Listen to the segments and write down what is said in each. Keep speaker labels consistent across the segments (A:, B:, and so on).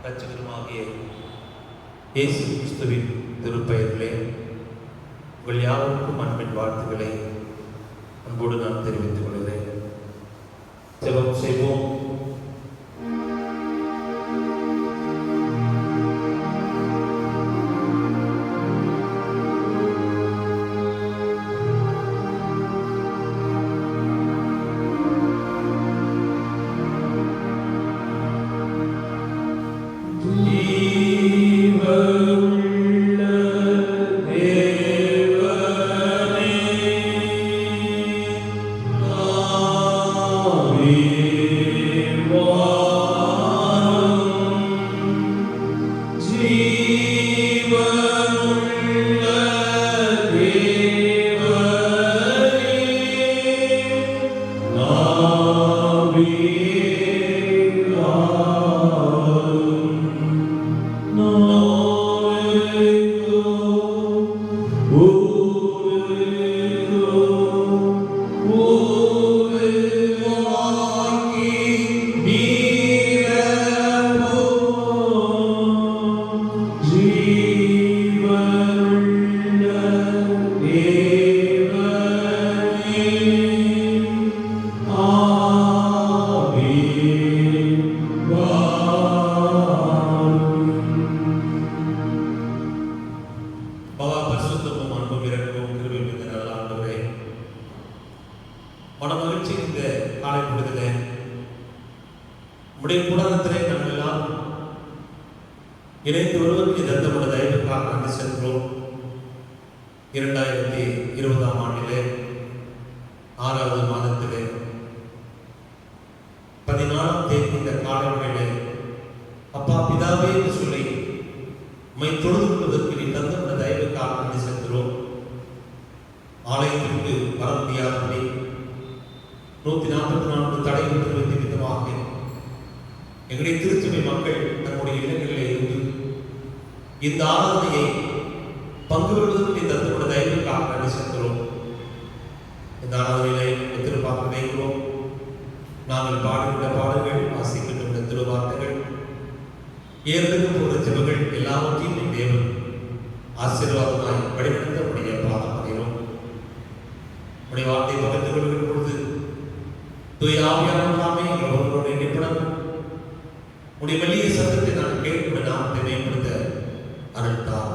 A: இரட்சகருமாகிய இயேசு கிறிஸ்துவின் திருப்பெயரிலே உங்கள் யாவருக்கும் அன்பின் வாழ்த்துக்களை அன்போடு நான் தெரிவித்துக் கொள்கிறேன். ஜெபம் செய்வோம். இணைந்து வருவதற்கு தந்தமுடைய தயவுக்காக நன்றி செலுத்துகிறோம். 2020 ஆண்டிலே 6வது மாதத்திலே 14ஆம் தேதி இந்த காலையிலே அப்பா பிதாவே என்று சொல்லி உம்மை தொழுது கொள்வதற்கு நீ தந்தமுடைய தயவுக்காக நன்றி செலுத்துகிறோம். ஆலயத்திற்கு வர முடியாதபடி 144 தடைகள் நிமித்தமாக எங்களுடைய திருச்சபை மக்கள் தன்னுடைய இல்லங்களிலே இருந்து இந்த ஆராதனையை பங்கு பெறுவதற்கு இந்த தந்தமுடைய தயவுக்காக நன்றி செலுத்துகிறோம். இந்த ஆராதனையிலே திருப்பாக்க வைக்கிறோம். நாங்கள் பாடுகின்ற பாடல்கள், வாசிக்கின்ற திருவார்த்தைகள், ஏற்கனவே போகிற ஜெபங்கள் எல்லாவற்றையும் என் தேவன் ஆசீர்வாதமாய் வழிநடத்த உடைய பாதம் அடைகிறோம். உடைய வார்த்தை பகிர்ந்து கொள்கிற பொழுது தூய ஆவியானவராமே எங்களோடு இணைப்படும் உடைய வெளிய சத்தத்தை நான் கேட்கிற நாமத்தை மேம்படுத்த அருள்தார்.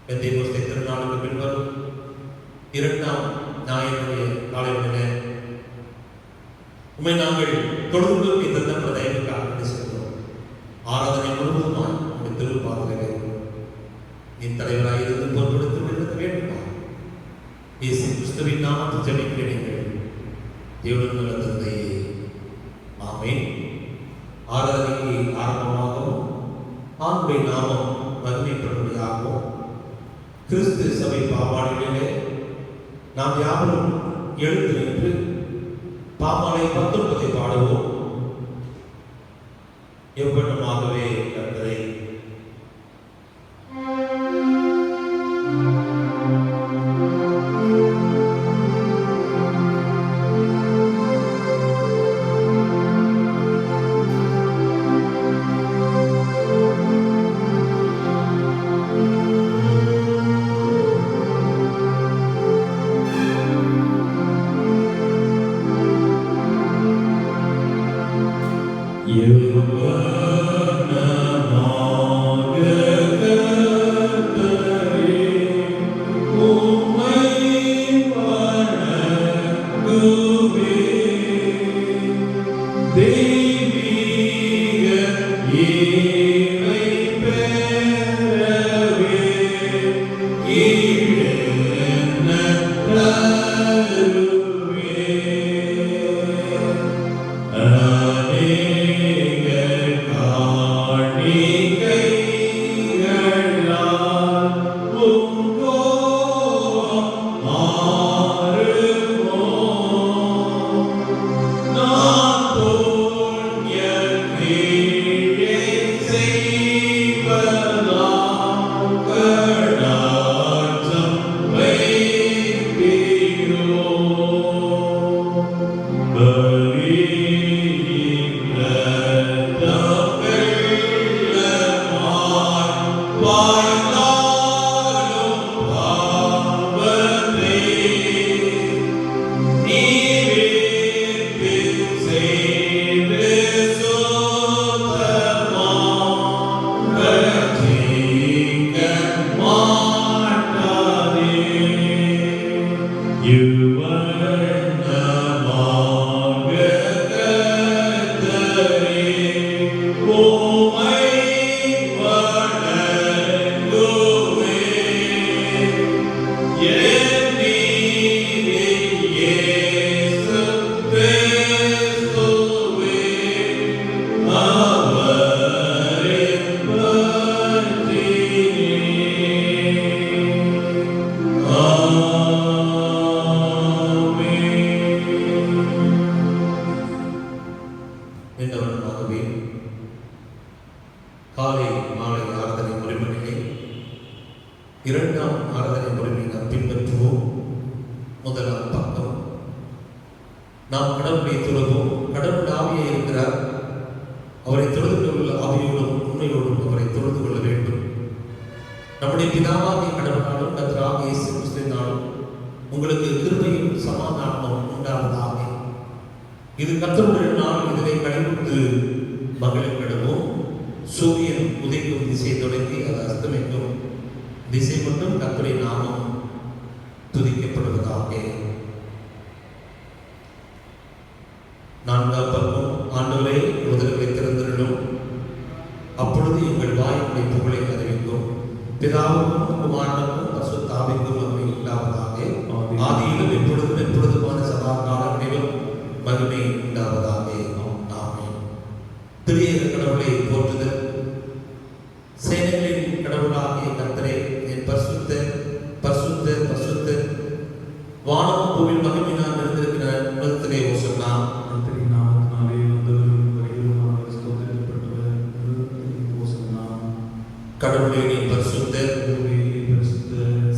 A: பெந்தேகோஸ்தே திருநாளுக்கு பின்வரும் 2ஆம் ஞாயிறுடைய காலையிலே உண்மை நாங்கள் தொடர்ந்து இந்த தந்த தயவுக்காக நன்றி செலுத்துகிறோம். ஆராதனை முழுவதுமாய் உடைய திருப்பாதலை நீ தலைவராக இருந்து பொறுப்படுத்த வேண்டுமா? இயேசு கிறிஸ்துவின் நாமத்தில் ஜெபிக்கிறீர்கள். தேவனுடைய நல்ல தந்தையே, ஆமென். ஆராதனைக்கு ஆரம்பமாகவும் ஆண்டுடைய நாமம் மகிமைப்படும்படியாகவும் கிறிஸ்து சபை பாவாடிலே நாம் யாவரும் எழுந்து நின்று பாமாலை 19 பாடுவோம். எவ்வளமாகவே கண்டதை
B: Lord.
A: இரண்டாம் ஆராதனை முறையை நாம் பின்பற்றுவோம். முதலாம் பக்கம். நாம் கடவுளை தொழுவோம். கடவுள் ஆவியே இருக்கிறார். அவரை தொழுது கொள்ள ஆவியோடும் உண்மையோடும் அவரை தொழுது கொள்ள வேண்டும். நம்முடைய பிதாவாகிய கடவுளாலும் கர்த்தராகிய இயேசு கிறிஸ்துவினாலும் உங்களுக்கு கிருபையும் சமாதானமும் உண்டாவதாக. இது கர்த்தருடைய நாள். இதனை கடைபிடித்து மகிழ்ச்சிப்படுவோம். சூரியன் உதைக்கும் திசை தொடங்கி அது அஸ்தமிக்கும் திசை மட்டும் கர்த்தருடைய நாமம் துதிக்கப்படுவதாக. நான்காம் பக்கம். ஆண்டவரே உதடுகளை திறந்திருளும், அப்பொழுது எங்கள் வாயுடைய புகழை அறிவிக்கும். பிதாவுக்கும் குமாரனுக்கும் பரிசுத்த ஆவிக்கும் மகிமை உண்டாவதாக. ஆதியிலும் எப்பொழுதும் எப்பொழுதுமான சதா காலங்களிலும் மகிமை உண்டாவதாக. ஆமென். திரியேக கடவுளை போற்றுதல். சேனைகளின் கடவுளாகிய கர்த்தரே, என் பரிசுத்தர் பரிசுத்தர் பரிசுத்தர், வானமும் பூமியும் மகிமையினால் நிறைந்திருக்கிற உலகத்திலே ஓசன்னா. கடவுளே நீ பரிசுத்தர்,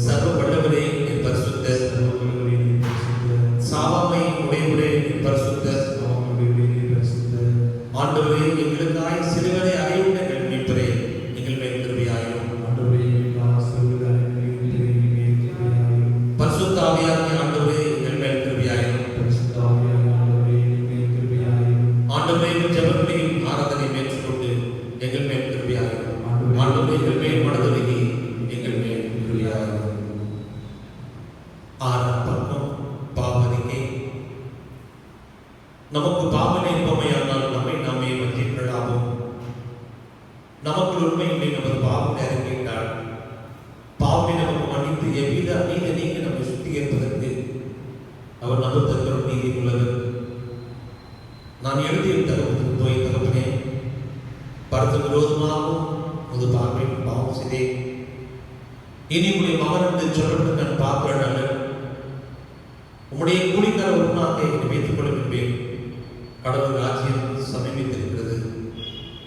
A: சர்வ வல்லவரே நீ பரிசுத்தர், சாவாமை உடையவரே நீ பரிசுத்தர். ஆண்டவரே எங்களுக்காய் சிறுவரை அறிவுள்ள மீட்பரே, எங்கள் மேல் கிருபையாயிரும். பரிசுத்த ஆவியாகிய ஆண்டவரே எங்கள் மேல் கிருபையாயிரும். ஆண்டவரே எங்கள் ஜெபங்களையும் ஆராதனையும் ஏற்றுக்கொண்டு எங்கள் மேல் கிருபையாயிரும். ஆண்டவரே எங்கள் மேல் மனதுருகி எங்கள் மேல் கிருபையாயிரும். ஆறாம் பக்கம். பாவரிக்கை. நமக்கு பாவனை என்பமையானால் நம்மை நாமே வஞ்சிக்கலாகும். நமக்கு உண்மையிலே நமது பாவனை அறிக்கையிட்டால் பாவனை நமக்கு மன்னித்து எவ்வித அநீதி நீங்க நம்மை சுத்திகரிப்பதற்கு அவர் நமது தரும் நீதி உள்ளவர். நான் எழுதிய தகவலுக்கு போய் தகப்பனே, பரத்து விரோதமாகவும் முது பார்வை பாவம் செய்தேன். இனி உடைய மகன் என்று சொல்லப்பட்டு நான் பார்க்கிறேன். உம்முடைய கூலிக்கார உருவாக்கை வைத்துக் கொள்ள விரும்பேன். கடவுள் ராஜ்யம் சமீபித்திருக்கிறது.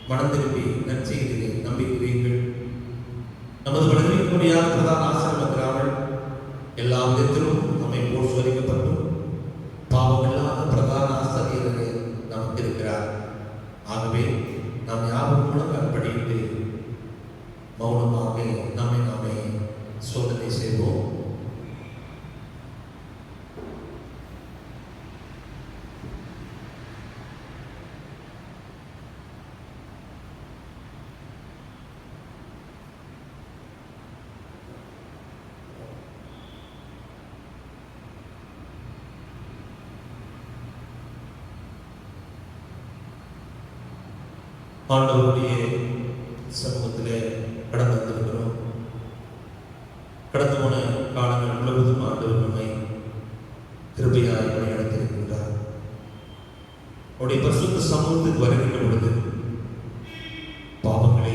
A: மனம் திரும்பி நற்செய்தியை நம்பிக்கிறீர்கள். நமது வளர்ச்சிக்குரிய பிரதான ஆசிரமக்கிறார்கள் எல்லா விதத்திலும் நம்மை போல் சோதிக்கப்பட்டும் பாவமில்லாத பிரதான ஆசிரியரே நமக்கு இருக்கிறார். ஆகவே நாம் யாரும் முழக்கப்படிட்டு மௌனமாக நம்மை நாமே சோதனை செய்வோம். ஆண்டவருடைய சமூகத்திலே கடந்து வந்திருக்கிறோம். கடந்து போன காலங்கள் முழுவதும் ஆண்டவர் நம்மை கிருபையாய் வழிநடத்தியிருக்கிறார். அவருடைய பரிசுத்த சமூகத்துக்கு வருகின்ற பொழுது பாவங்களை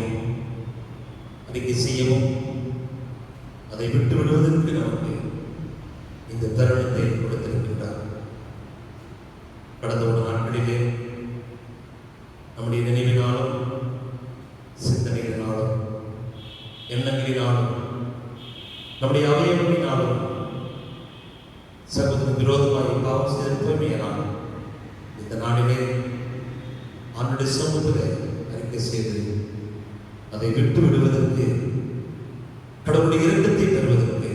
A: அறிக்கை செய்யவும் அதை விட்டு விடுவதற்கு நமக்கு இந்த தருணத்தை கொடுத்திருக்கிறார். கடந்த ஒரு நாட்களிலே நம்முடைய நினைவினாலும் சிந்தனைகளினாலும் எண்ணங்களினாலும் நம்முடைய அவயவங்களினாலும் சகோதர விரோதமாக பாவம் செய்திருப்பமையினால் இந்த நாளிலே அவனுடைய சமூகத்தில் அறிக்கை செய்து அதை விட்டு விடுவதற்கு, கடவுளுடைய இரக்கத்தை பெறுவதற்கு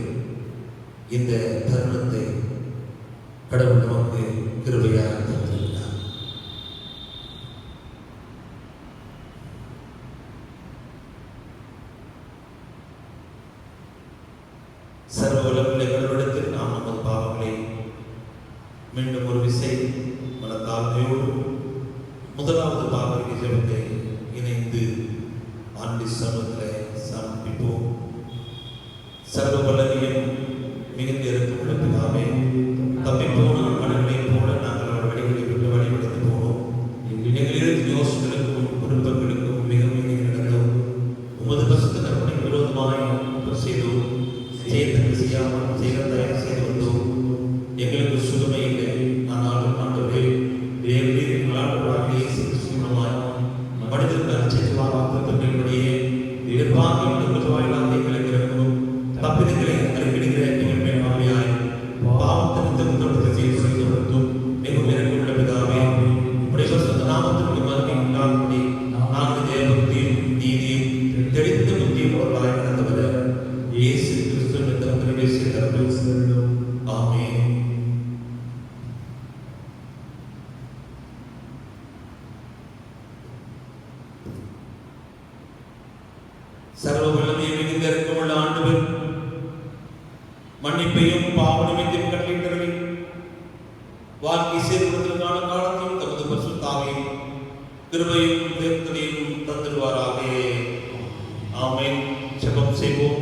A: இந்த தருணத்தை கடவுள் நமக்கு கிருபையாக தந்திருக்கிறார். சர்வ வல்லமையுள்ள கடவுளிடத்தில் நாம் நமது பாவங்களை மீண்டும் ஒரு விசை மனத்தாழ்மையோடு முதலாவது பாவரிக்கை ஜெபத்தை இணைந்து ஆண்டு சமூகத்தில் சமர்ப்பிப்போம். சர்வ வல்லமையும் மிகுந்த இரக்கமுள்ள பிதாவே, தப்பி போன மனங்களைப் போல நாங்கள் அவர் வழிகளை விட்டு வழிபடுத்தி போனோம். எங்களிடத்தில் யோசனைகளுக்கும் குடும்பங்களுக்கும் மிகவும் நடந்தோம். உமது பரிசுத்த கற்பனைக்கு விரோதமாய் செய்தோம். செய்யாமல் செய்ய தயார் செய்து வந்தோம். எங்களுக்கு சுகமே இல்லை. ஆனாலும் ஆண்டவரே, மனிதர்கள் வாக்குத்தங்களுடைய எதிர்பார்க்கும் வாயிலாக எங்களுக்கு மன்னிப்பையும் பாவ நிமித்தம் கட்டளையிட்டவர்கள் வாழ்க்கை சேர்வதற்கான காலத்தையும் தமது பரிசுத்தாவையும் கிருபையும் தேர்தலையும் தந்துடுவாராக. ஆமென். ஜெபம் செய்வோம்.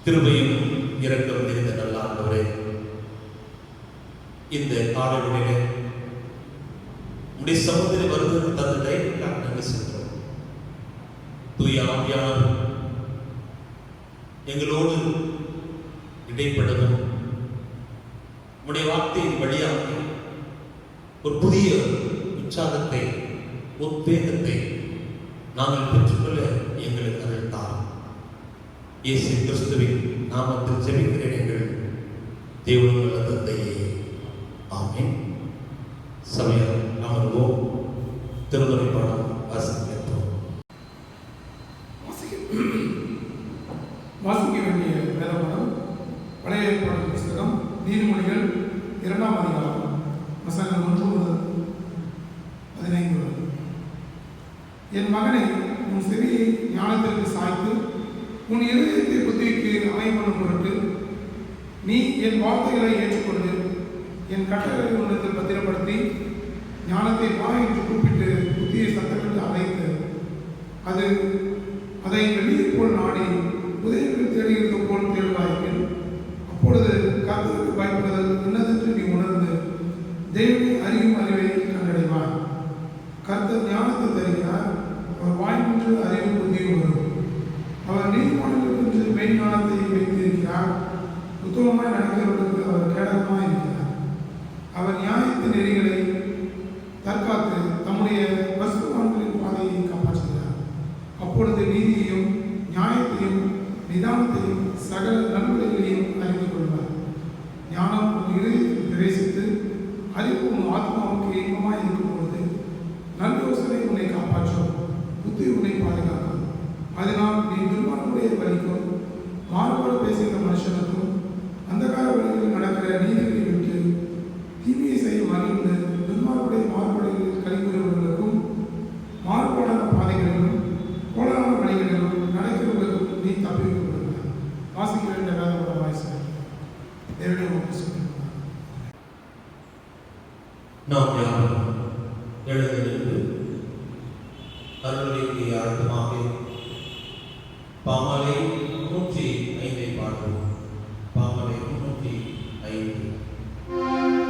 A: கிருபையும் இரக்கம் நிறைந்த நல்ல ஆண்டவரே, இந்த காலையிலே உடைய சகோதரி வருவதற்கு தந்த தைரியத்தை நன்றி சென்றோம். தூய ஆவியானவர் எங்களோடு இடைப்படவும் உடைய வார்த்தையின் வழியாக ஒரு புதிய உற்சாகத்தை உத்வேகத்தை நாங்கள் பெற்றுக்கொள்ள எங்களுக்கு அருள்தார். இயேசு கிறிஸ்துவின் நாமத்தில் ஜெபிக்கிறேன் எங்கள் தேவனுள்ள தந்தையே. ஆமென். சமயம் அமர்வோம். திருமுறை பாடம் வாசிக்கிறோம்.
B: வாசிக்க வேண்டிய வேதபாடம் பழைய ஏற்பாடு புஸ்தகம் நீதிமொழிகள் 2ஆம் அதிகாரம் வசனங்கள் 1 முதல் 15 வரை. என் மகனை, உன் செவியை ஞானத்திற்கு சாய்த்து உன் இருதயத்தை புத்திக்கு அமையப்படும் பொருட்டு நீ என் வார்த்தைகளை ஏற்றுக்கொண்டு என் கட்டளை உள்ளத்தில் பத்திரப்படுத்தி ஞானத்தை வா என்று கூப்பிட்டு புத்தியை சத்தமிட்டு அழைத்து அதை வெளியே போல் நாடி உதயங்கள் தேடுகிறது போல் தேடுவாய்கள். அப்பொழுது கர்த்தருக்கு பயப்படுதல் என்னதென்று நீ உணர்ந்து தேவனை அறியும் அறிவை கண்டடைவாய். கர்த்தர் ஞானத்தை தருகிறார், அவர் வாய் நின்று அறிவு புத்தியும் வரும். அவர் நீதிமன்றத்திற்கு மெய் ஞானத்தை வைத்திருக்கிறார், உத்தமமாய் நடக்கிறவர்களுக்கு அவர் கேடகமாய் இருக்கிறார். அவர் நியாயத்தின் நெறிகளை தற்காத்து தம்முடைய பசுவான்களின் பாதையை காப்பாற்றுகிறார். அப்பொழுது நீதியையும் நியாயத்தையும் நிதானத்தையும் சகல நல்வழிகளையும் அறிந்து கொள்வார். ஞானம் உன் இதயத்தில் பிரவேசித்து அறிவு உன் ஆத்மாவுக்கு இன்பமாய் இருக்கும் பொழுது நல்ல யோசனை உன்னை காப்பாற்றும், புத்தி உன்னை பாதுகாக்கும். அதனால் நீ துன்மார்க்கனுடைய வழிக்கும் மாறுபாடு பேசுகிற மனுஷனுக்கும் அந்தகார வழிகளில் நடக்கிற நீதிகளை விட்டு தீமையை செய்ய மகிழ்ந்து துன்மார்க்கனுடைய மாறுபாடுகளில் கழிவுறவர்களுக்கும் மாறுபாடான பாதைகளிலும் கோலான வழிகளிலும் நடக்கிறவர்களுக்கும் நீ தப்பிவிக்கப்படுகிறார். வாசிக்க வேண்டிய வேதபாடம் வாசிக்க தேவனுடைய சொல்லுங்கள்.
A: நாம் யாரும் எழுந்திருந்து அருளுக்கு ஆழ்த்தமாக பாமலை 305 பாடுவோம். பாமலை 305.
C: Oh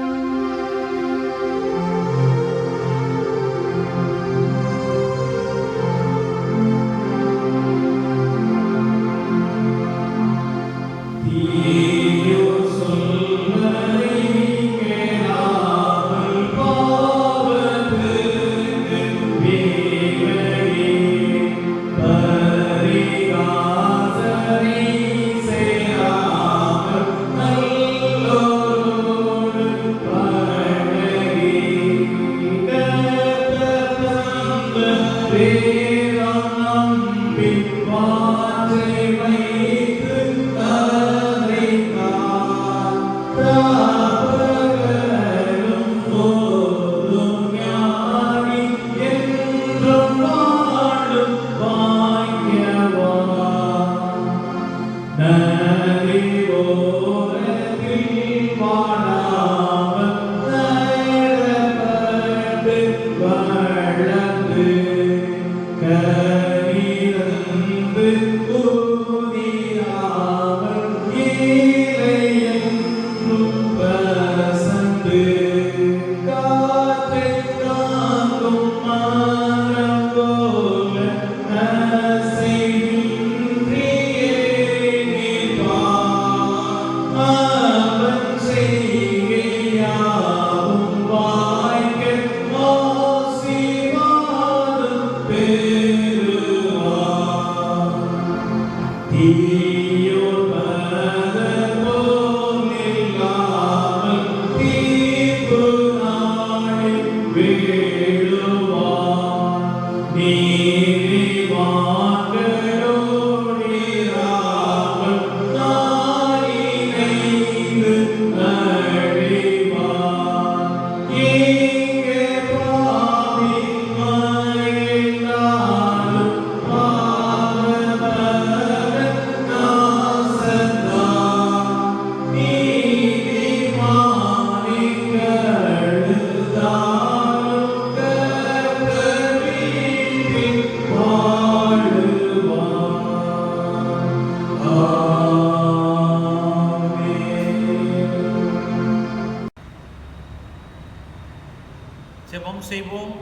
C: செய்வோம்.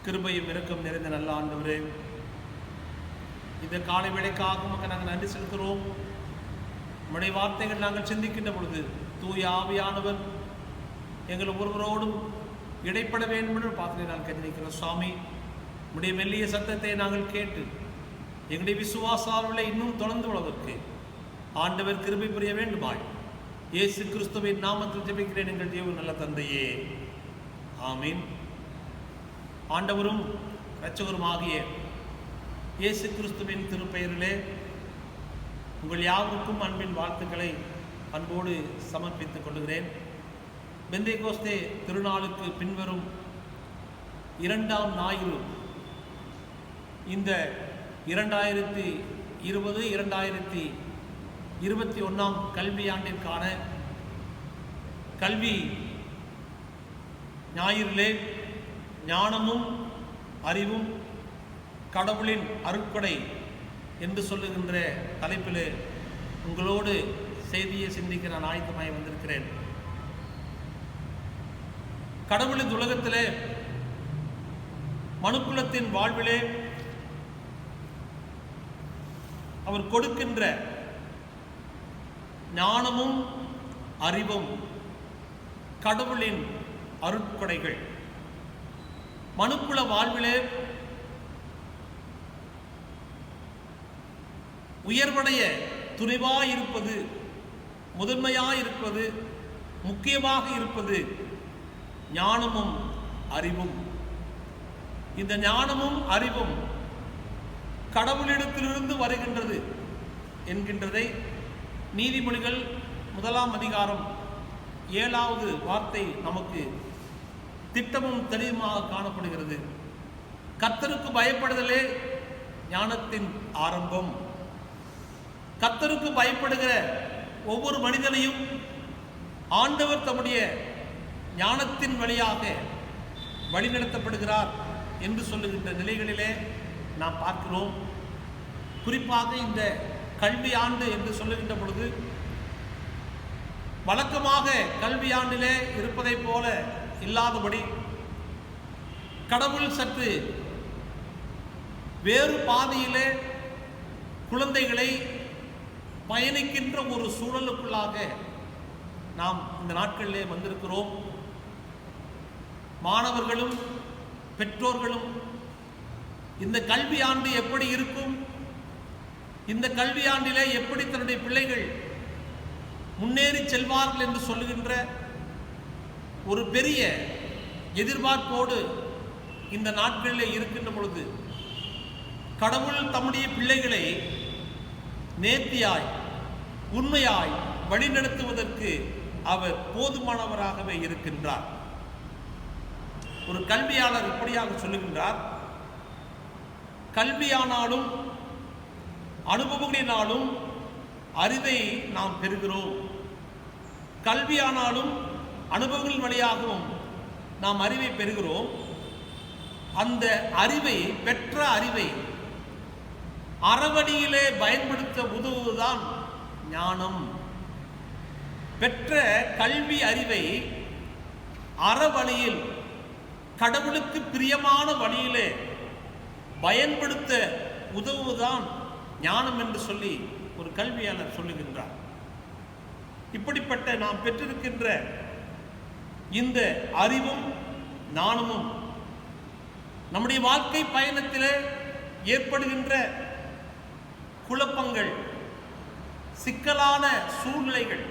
C: கிருபையும் இரக்கம் நிறைந்த நல்ல ஆண்டவரே, இந்த காலை வேளைக்காக உமக்கு நாங்கள் நன்றி செலுத்துகிறோம். உம்முடைய வார்த்தைகள் நாங்கள் சிந்திக்கின்ற பொழுது தூய ஆவியானவர் எங்கள் ஒருவரோடும் இடைப்பட வேண்டும் என்று பார்த்து நாங்கள் கண்டிக்கிறோம். சுவாமி, உம்முடைய மெல்லிய சத்தத்தை நாங்கள் கேட்டு எங்களுடைய விசுவாசார்களை இன்னும் தொடர்ந்து உள்ளதற்கு ஆண்டவர் கிருபை புரிய வேண்டுமாய் இயேசு கிறிஸ்துவின் நாமத்தில் ஜெபிக்கிறேன் எங்கள் தேவ நல்ல தந்தையே, ஆமீன். ஆண்டவரும் இரட்சகரும் ஆகிய இயேசு கிறிஸ்துவின் திருப்பெயரிலே உங்கள் யாவருக்கும் அன்பின் வாழ்த்துக்களை அன்போடு சமர்ப்பித்துக் கொள்கிறேன். பெந்தேகோஸ்தே திருநாளுக்கு பின்வரும் 2ஆம் ஞாயிறு இந்த 2020-2021 கல்வியாண்டிற்கான கல்வி ஞாயிறிலே ஞானமும் அறிவும் கடவுளின் அருட்கொடை என்று சொல்லுகின்ற தலைப்பில் உங்களோடு செய்தியை சிந்திக்க நான் ஆயத்தமாய் வந்திருக்கிறேன். கடவுளின் உலகத்திலே மனுக்குலத்தின் வாழ்விலே அவர் கொடுக்கின்ற ஞானமும் அறிவும் கடவுளின் அருட்கொடைகள் மனுக்குல வாழ்விலே உயர்வடைய துணிவாயிருப்பது, முதன்மையாயிருப்பது, முக்கியமாக இருப்பது ஞானமும் அறிவும். இந்த ஞானமும் அறிவும் கடவுளிடத்திலிருந்து வருகின்றது என்கின்றதை நீதிமொழிகள் 1ஆம் அதிகாரம் 7வது வார்த்தை நமக்கு திட்டமும் தெளிவுமாக காணப்படுகிறது. கர்த்தருக்கு பயப்படுதலே ஞானத்தின் ஆரம்பம். கர்த்தருக்கு பயப்படுகிற ஒவ்வொரு மனிதனையும் ஆண்டவர் தம்முடைய ஞானத்தின் வழியாக வழிநடத்தப்படுகிறார் என்று சொல்லுகின்ற நிலைகளிலே நாம் பார்க்கிறோம். குறிப்பாக இந்த கல்வி ஆண்டு என்று சொல்லுகின்ற பொழுது வழக்கமாக கல்வி ஆண்டிலே இருப்பதை போல இல்லாதபடி கடவுள் சற்று வேறு பாதையிலே குழந்தைகளை பயணிக்கின்ற ஒரு சூழலுக்குள்ளாக நாம் இந்த நாட்களிலே வந்திருக்கிறோம். மாணவர்களும் பெற்றோர்களும் இந்த கல்வி ஆண்டு எப்படி இருக்கும், இந்த கல்வி ஆண்டிலே எப்படி தன்னுடைய பிள்ளைகள் முன்னேறி செல்வார்கள் என்று சொல்லுகின்ற ஒரு பெரிய எதிர்பார்ப்போடு இந்த நாட்களில் இருக்கின்ற பொழுது கடவுள் தம்முடைய பிள்ளைகளை நேர்த்தியாய் உண்மையாய் வழிநடத்துவதற்கு அவர் போதுமானவராகவே இருக்கின்றார். ஒரு கல்வியாளர் இப்படியாக சொல்லுகின்றார், கல்வியானாலும் அனுபவங்களினாலும் அறிவை நாம் பெறுகிறோம். கல்வியானாலும் அனுபவங்கள் வழியாகவும் நாம் அறிவை பெறுகிறோம். அந்த அறிவை, பெற்ற அறிவை அறவழியிலே பயன்படுத்த உதவுவதுதான் ஞானம். பெற்ற கல்வி அறிவை அறவழியில் கடவுளுக்கு பிரியமான வழியிலே பயன்படுத்த உதவுவதுதான் ஞானம் என்று சொல்லி ஒரு கல்வியாளர் சொல்லுகின்றார். இப்படிப்பட்ட நாம் பெற்றிருக்கின்ற இந்த அறிவும் ஞானமும் நம்முடைய வாழ்க்கை பயணத்தில் ஏற்படுகின்ற குழப்பங்கள், சிக்கலான சூழ்நிலைகள்,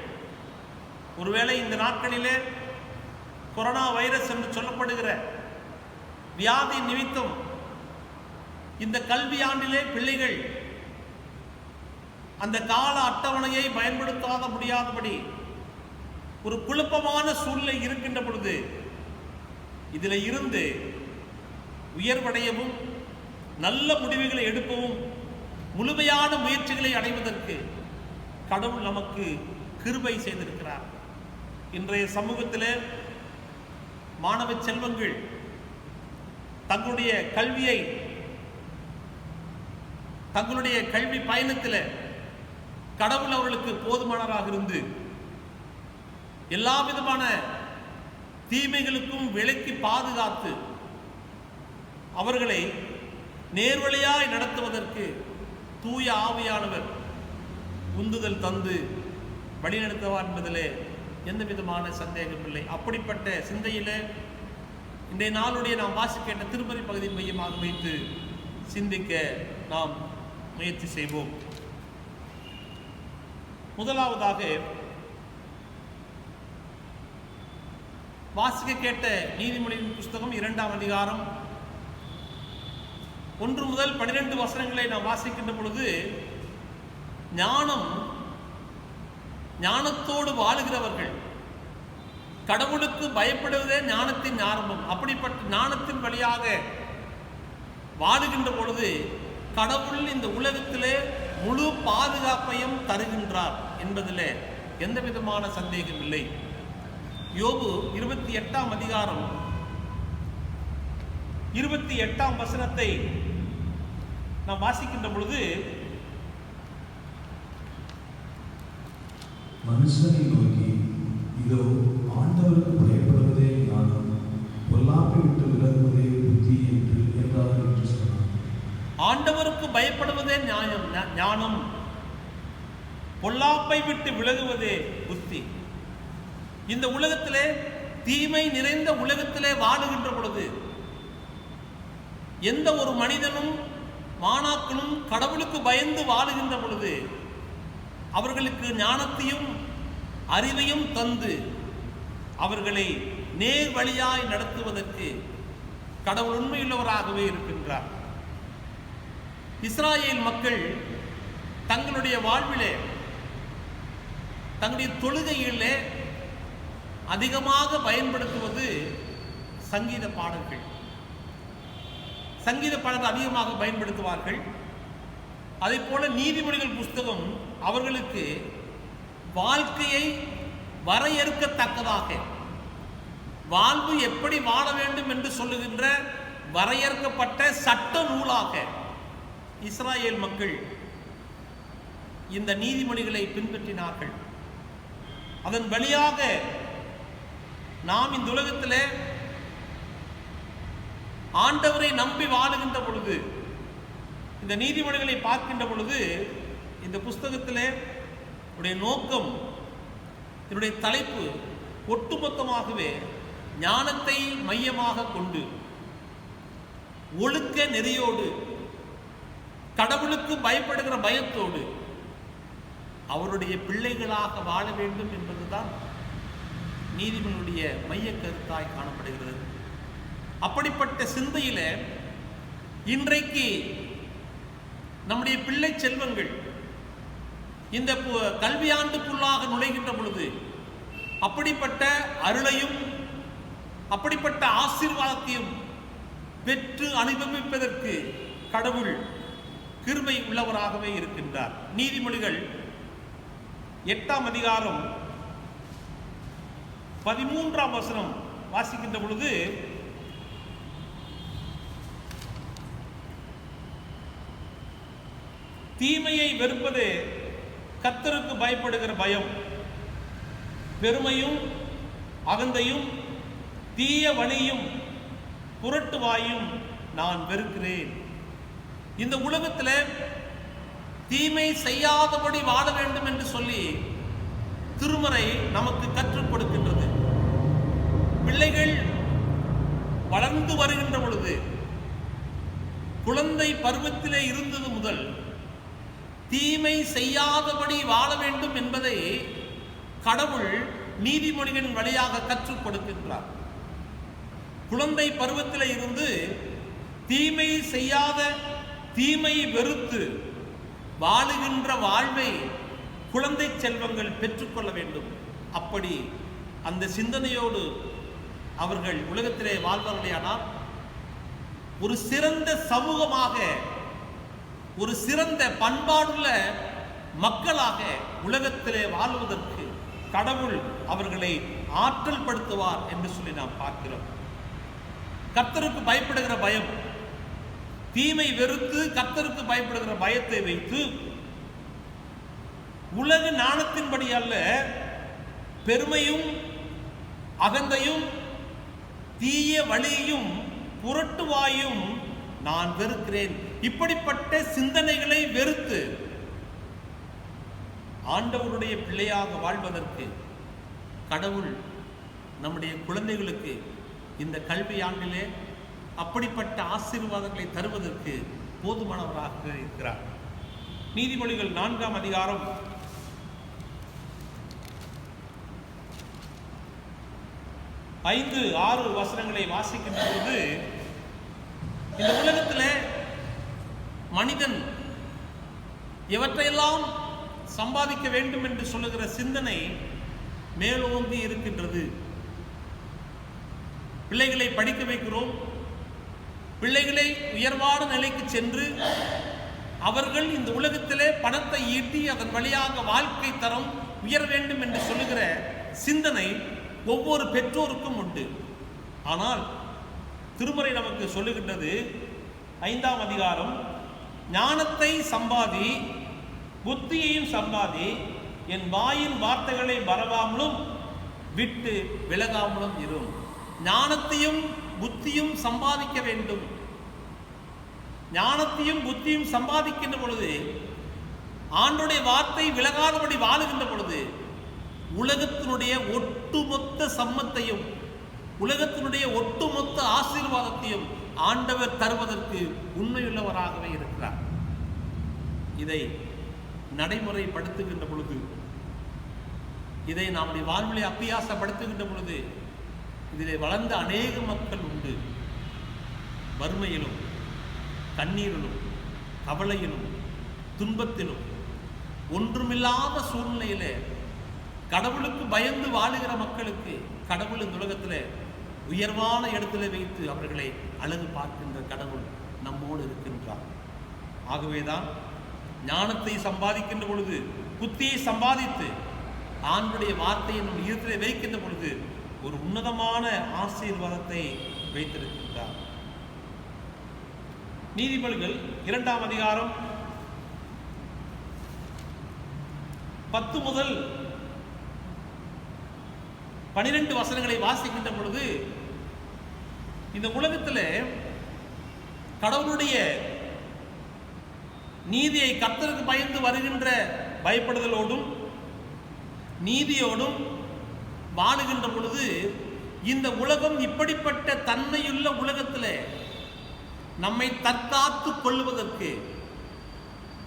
C: ஒருவேளை இந்த நாட்களிலே கொரோனா வைரஸ் என்று சொல்லப்படுகிற வியாதி நிமித்தம் இந்த கல்வியாண்டிலே பிள்ளைகள் அந்த கால அட்டவணையை பயன்படுத்தாத முடியாதபடி ஒரு குழப்பமான சூழ்நிலை இருக்கின்ற பொழுது இதில் இருந்து உயர்வடையவும் நல்ல முடிவுகளை எடுக்கவும் முழுமையான முயற்சிகளை அடைவதற்கு கடவுள் நமக்கு கிருபை செய்திருக்கிறார். இன்றைய சமூகத்தில் மாணவ செல்வங்கள் தங்களுடைய கல்வி பயணத்தில் கடவுள் அவர்களுக்கு போதுமானவராக இருந்து எல்லா விதமான தீமைகளுக்கும் விலக்கி பாதுகாத்து அவர்களை நேர்வழியாய் நடத்துவதற்கு தூய ஆவியானவர் உந்துதல் தந்து வழிநடத்துவார் என்பதிலே எந்த விதமான சந்தேகம் இல்லை. அப்படிப்பட்ட சிந்தையில் இன்றைய நாளுடைய நாம் வாசிக்கின்ற திருமறை பகுதியின் மையமாக வைத்து சிந்திக்க நாம் முயற்சி செய்வோம். முதலாவதாக வாசிக்க கேட்ட நீதிமொழியின் புஸ்தகம் 2ஆம் அதிகாரம் 1 முதல் 12 வசனங்களை நாம் வாசிக்கின்ற பொழுது, ஞானத்தோடு வாழுகிறவர்கள் கடவுளுக்கு பயப்படுவதே ஞானத்தின் ஆரம்பம். அப்படிப்பட்ட ஞானத்தின் வழியாக வாழுகின்ற பொழுது கடவுள் இந்த உலகத்திலே முழு பாதுகாப்பையும் தருகின்றார் என்பதில் எந்த விதமான சந்தேகம் இல்லை. யோபு 28ஆம் அதிகாரம் 28ஆம் வசனத்தை நாம் வாசிக்கின்ற பொழுது,
D: மனுஷனை நோக்கி, இதோ ஆண்டவருக்கு பயப்படுவதே ஞானம், பொல்லாப்பை விட்டு விலகுவதே புத்தி என்றார் என்று சொன்னார்.
C: ஆண்டவருக்கு பயப்படுவதே ஞானம், பொல்லாப்பை விட்டு விலகுவதே புத்தி. இந்த உலகத்திலே, தீமை நிறைந்த உலகத்திலே வாழுகின்ற பொழுது எந்த ஒரு மனிதனும் மாணாக்களும் கடவுளுக்கு பயந்து வாழுகின்ற பொழுது அவர்களுக்கு ஞானத்தையும் அறிவையும் தந்து அவர்களை நேர் வழியாய் நடத்துவதற்கு கடவுள் உண்மையுள்ளவராகவே இருக்கின்றார். இஸ்ராயேல் மக்கள் தங்களுடைய வாழ்விலே, தங்களுடைய தொழுகையிலே அதிகமாக பயன்படுத்துவது சங்கீத பாடல்கள் அதிகமாக பயன்படுத்துவார்கள். அதே போல நீதிமொழிகள் புஸ்தகம் அவர்களுக்கு வாழ்க்கையை வரையறுக்கத்தக்கதாக, வாழ்வு எப்படி வாழ வேண்டும் என்று சொல்லுகின்ற வரையறுக்கப்பட்ட சட்ட நூலாக இஸ்ராயேல் மக்கள் இந்த நீதிமொழிகளை பின்பற்றினார்கள். அதன் வழியாக நாம் இந்த உலகத்தில் ஆண்டவரை நம்பி வாழுகின்ற பொழுது, இந்த நீதிமொழிகளை பார்க்கின்ற பொழுது, இந்த புஸ்தகத்திலே உடைய நோக்கம், இதனுடைய தலைப்பு ஒட்டுமொத்தமாகவே ஞானத்தை மையமாக கொண்டு ஒழுக்க நெறியோடு கடவுளுக்கு பயப்படுகிற பயத்தோடு அவருடைய பிள்ளைகளாக வாழ வேண்டும் என்பதுதான் நீதிமொழியுடைய மைய கருத்தாய் காணப்படுகிறது. அப்படிப்பட்ட சிந்தையில இன்றைக்கு நம்முடைய பிள்ளை செல்வங்கள் இந்த கல்வியாண்டுக்குள்ளாக நுழைகின்ற பொழுது அப்படிப்பட்ட அருளையும் அப்படிப்பட்ட ஆசீர்வாதத்தையும் பெற்று அனுபவிப்பதற்கு கடவுள் கிருபை உள்ளவராகவே இருக்கின்றார். நீதிமொழிகள் 8ஆம் அதிகாரம் 13ஆம் வசனம் வாசிக்கின்ற பொழுது, தீமையை வெறுப்பது கர்த்தருக்கு பயப்படுகிற பயம், பெருமையும் அகந்தையும் தீய வழியும் புரட்டுவாயும் நான் வெறுக்கிறேன். இந்த உலகத்தில் தீமை செய்யாதபடி வாழ வேண்டும் என்று சொல்லி திருமறை நமக்கு கற்றுக் கொடுக்கின்றது. பிள்ளைகள் வளர்ந்து வருகின்ற பொழுது, குழந்தை பருவத்திலே இருந்தது முதல் தீமை செய்யாதபடி வாழ வேண்டும் என்பதை கடவுள் நீதிமொழிகளின் வழியாக கற்றுக் கொடுக்கின்றார். குழந்தை பருவத்திலே இருந்து தீமை செய்யாத, தீமை வெறுத்து வாழுகின்ற வாழ்வை குழந்தை செல்வங்கள் பெற்றுக்கொள்ள வேண்டும். அப்படி அந்த சிந்தனையோடு அவர்கள் உலகத்திலே வாழ்வார்களேயானால் ஒரு சிறந்த சமூகமாக, ஒரு சிறந்த பண்பாடுள்ள மக்களாக உலகத்திலே வாழ்வதற்கு கடவுள் அவர்களை ஆற்றல் படுத்துவார் என்று சொல்லி நாம் பார்க்கிறோம். கர்த்தருக்கு பயப்படுகிற பயம், தீமை வெறுத்து கர்த்தருக்கு பயப்படுகிற பயத்தை வைத்து உலக நாணத்தின்படி அல்ல, பெருமையும் அகந்தையும் தீய வழியையும் புரட்டுவாயும் நான் வெறுக்கிறேன். இப்படிப்பட்ட சிந்தனைகளை வெறுத்து ஆண்டவருடைய பிள்ளையாக வாழ்வதற்கு கடவுள் நம்முடைய குழந்தைகளுக்கு இந்த கல்வி ஆண்டிலே அப்படிப்பட்ட ஆசீர்வாதங்களை தருவதற்கு போதுமானவராக இருக்கிறார். நீதிமொழிகள் 4ஆம் அதிகாரம் 5-6 வசனங்களை வாசிக்கின்ற பொழுது, இந்த உலகத்தில் மனிதன் எவற்றையெல்லாம் சம்பாதிக்க வேண்டும் என்று சொல்லுகிற சிந்தனை மேலோங்கி இருக்கின்றது. பிள்ளைகளை படிக்க வைக்கிறோம், பிள்ளைகளை உயர்வான நிலைக்கு சென்று அவர்கள் இந்த உலகத்திலே பணத்தை ஈட்டி அதன் வழியாக வாழ்க்கை தரம் உயர வேண்டும் என்று சொல்லுகிற சிந்தனை ஒவ்வொரு பெற்றோருக்கும் உண்டு. ஆனால் திருமறை நமக்கு சொல்லுகின்றது 5ஆம் அதிகாரம், ஞானத்தை சம்பாதி, புத்தியையும் சம்பாதி, என் வாயின் வார்த்தைகளை மறவாமலும் விட்டு விலகாமலும் இரும். ஞானத்தையும் புத்தியும் சம்பாதிக்க வேண்டும். ஞானத்தையும் புத்தியும் சம்பாதிக்கின்ற பொழுது, ஆண்டவருடைய வார்த்தை விலகாதபடி வாழுகின்ற பொழுது, உலகத்தினுடைய ஒட்டுமொத்த சம்மத்தையும் உலகத்தினுடைய ஒட்டுமொத்த ஆசீர்வாதத்தையும் ஆண்டவர் தருவதற்கு உண்மையுள்ளவராகவே இருக்கிறார். இதை நடைமுறைப்படுத்துகின்ற பொழுது, இதை நம்முடைய வாழ்விலை அபியாசப்படுத்துகின்ற பொழுது, இதிலே வளர்ந்த அநேக மக்கள் உண்டு. வறுமையிலும் கண்ணீரிலும் கவலையிலும் துன்பத்திலும் ஒன்றுமில்லாத சூழ்நிலையிலே கடவுளுக்கு பயந்து வாழுகிற மக்களுக்கு கடவுள் இந்த உலகத்தில் உயர்வான இடத்துல வைத்து அவர்களை அழகு பார்க்கின்ற கடவுள் நம்மோடு இருக்கின்றார். ஆகவேதான் ஞானத்தை சம்பாதிக்கின்ற பொழுது, புத்தியை சம்பாதித்து ஆண்டுடைய வார்த்தையை நம் இதயத்திலே வைக்கின்ற பொழுது ஒரு உன்னதமான ஆசீர்வாதத்தை வைத்திருக்கின்றார். நீதிமொழிகள் 2ஆம் அதிகாரம் 10 முதல் 12 வசனங்களை வாசிக்கின்ற பொழுது, இந்த உலகத்தில் கடவுளுடைய நீதியை கர்த்தருக்கு பயந்து வருகின்ற பயப்படுதலோடும் நீதியோடும் வாழுகின்ற பொழுது, இந்த உலகம் இப்படிப்பட்ட தன்மையுள்ள உலகத்தில் நம்மை தற்காத்து கொள்வதற்கு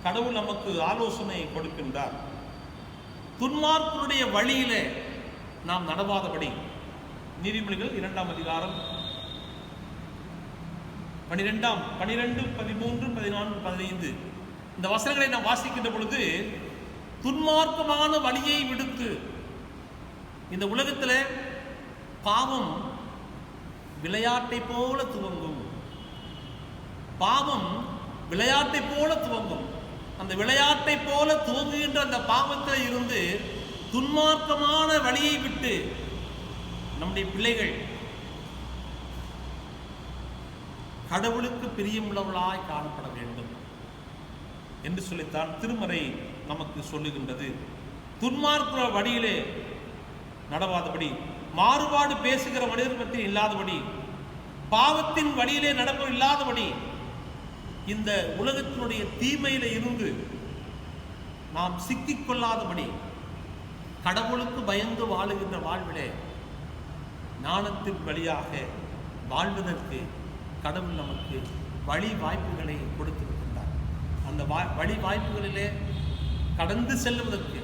C: கடவுள் நமக்கு ஆலோசனை கொடுக்கின்றார். துன்மார்க்கருடைய வழியிலே நாம் நடவாதபடி. நீதிமொழிகள் 2ஆம் அதிகாரம் 12, 13, 14, 15 இந்த வசனங்களை நாம் வாசிக்கின்ற பொழுது, துன்மார்க்கமான வழியை விடுத்து இந்த உலகத்தில் பாவம் விளையாட்டை போல துவங்கும். பாவம் விளையாட்டை போல துவங்கும். அந்த விளையாட்டை போல துவங்குகின்ற அந்த பாவத்தில் இருந்து துன்மார்க்கமான வழியை விட்டு நம்முடைய பிள்ளைகள் கடவுளுக்கு பிரியமுள்ளவர்களாய் காணப்பட வேண்டும் என்று சொல்லித்தான் திருமறை நமக்கு சொல்லுகின்றது. துன்மார்க்க வழியிலே நடவாதபடி, மாறுபாடு பேசுகிற மனிதர் மத்தியில் இல்லாதபடி, பாவத்தின் வழியிலே நடப்ப இல்லாதபடி, இந்த உலகத்தினுடைய தீமையில இருந்து நாம் சிக்கிக்கொள்ளாதபடி கடவுளுக்கு பயந்து வாழுகின்ற வாழ்விலே ஞானத்தின் வழியாக வாழ்வதற்கு கடவுள் நமக்கு வழி வாய்ப்புகளை கொடுத்திருக்கின்றார். அந்த வழி வாய்ப்புகளிலே கடந்து செல்வதற்கு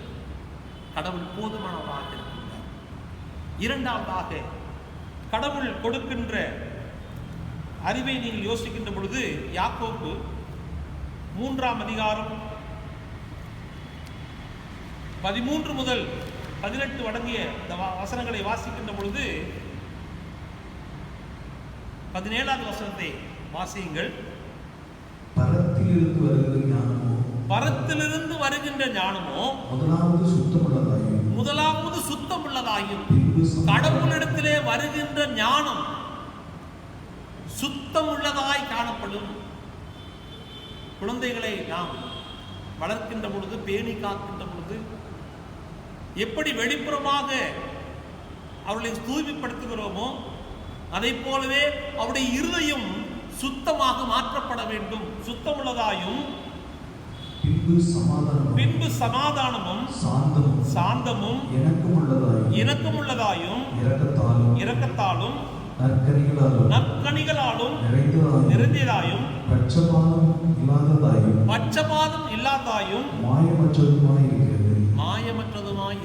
C: கடவுள் போதுமானவராக இருக்கின்றார். இரண்டாவதாக, கடவுள் கொடுக்கின்ற அறிவை நீங்கள் யோசிக்கின்ற பொழுது யாக்கோபு 3ஆம் அதிகாரம் 13 முதல் 18 அடங்கிய வசனங்களை வாசிக்கின்ற பொழுது 17வது வசனத்தை வாசியுங்கள்.
D: பரத்திலிருந்து வருகிற ஞானமோ,
C: பரத்திலிருந்து வருகின்ற ஞானமோ முதலாவது சுத்தமுள்ளதாயும் கடவுளிடத்திலே வருகின்ற ஞானம் சுத்தமுள்ளதாய் காணப்படும். குழந்தைகளை நாம் வளர்க்கின்ற பொழுது, பேணி காக்கின்ற பொழுது எப்படி வெளிப்புறமாக அவர்களை தூய்மைப்படுத்துகிறோமோ அதை போலவே அவருடைய இருதயம் சுத்தமாக மாற்றப்பட வேண்டும். சுத்தமுள்ளதாயும் பின்பு சமாதானமும் சாந்தமும் இணக்கமுள்ளதாயும் இரக்கத்தாலும் நற்கனிகளாலும் நிறைந்ததாயும் பட்சபாதம் இல்லாததாயும் மாயமற்றதுமாய்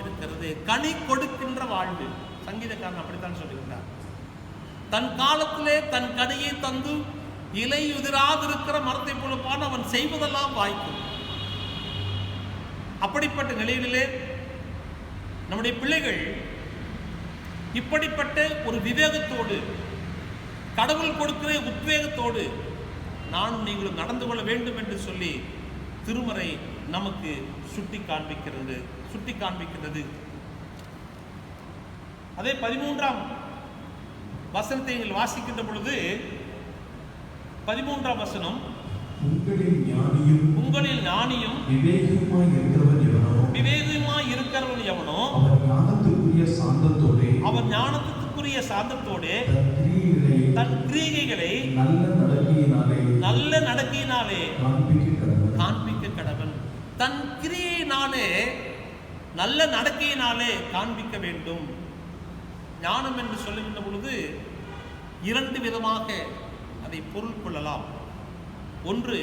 C: இருக்கிறது. கனி கொடுக்கின்ற வாழ்வு. சங்கீதக்காரன் அப்படித்தான் சொல்லுகின்றார். தன் காலத்திலே தன் கனியை தந்து இலை உதிராதிருக்கிற மரத்தை போலப்பான் அவன் செய்வதெல்லாம் வாய்க்கும். அப்படிப்பட்ட நிலையிலே நம்முடைய பிள்ளைகள் இப்படிப்பட்ட ஒரு விவேகத்தோடு, கடவுள் கொடுக்கிற உத்வேகத்தோடு நானும் நீங்களும் நடந்து கொள்ள வேண்டும் என்று சொல்லி திருமறை நமக்கு சுட்டி காண்பிக்கிறது. அதே 13ஆம் வசனத்தை நீங்கள் வாசிக்கின்ற பொழுது 13ஆம் வசனம், உங்களில் ஞானியும் விவேகமாய் இருக்கிறவன் எவனோ அவர் ஞானத்துக்குரிய சாந்தத்தோடு தன் கிரியைகளை நல்ல நடக்கையினாலே காண்பிக்க கடவன். தன் கிரியையினாலே நல்ல நடக்கையினாலே காண்பிக்க வேண்டும். ஞானம் என்று சொல்லுகின்ற பொழுது 2 விதமாக அதை பொருள் கொள்ளலாம். ஒன்று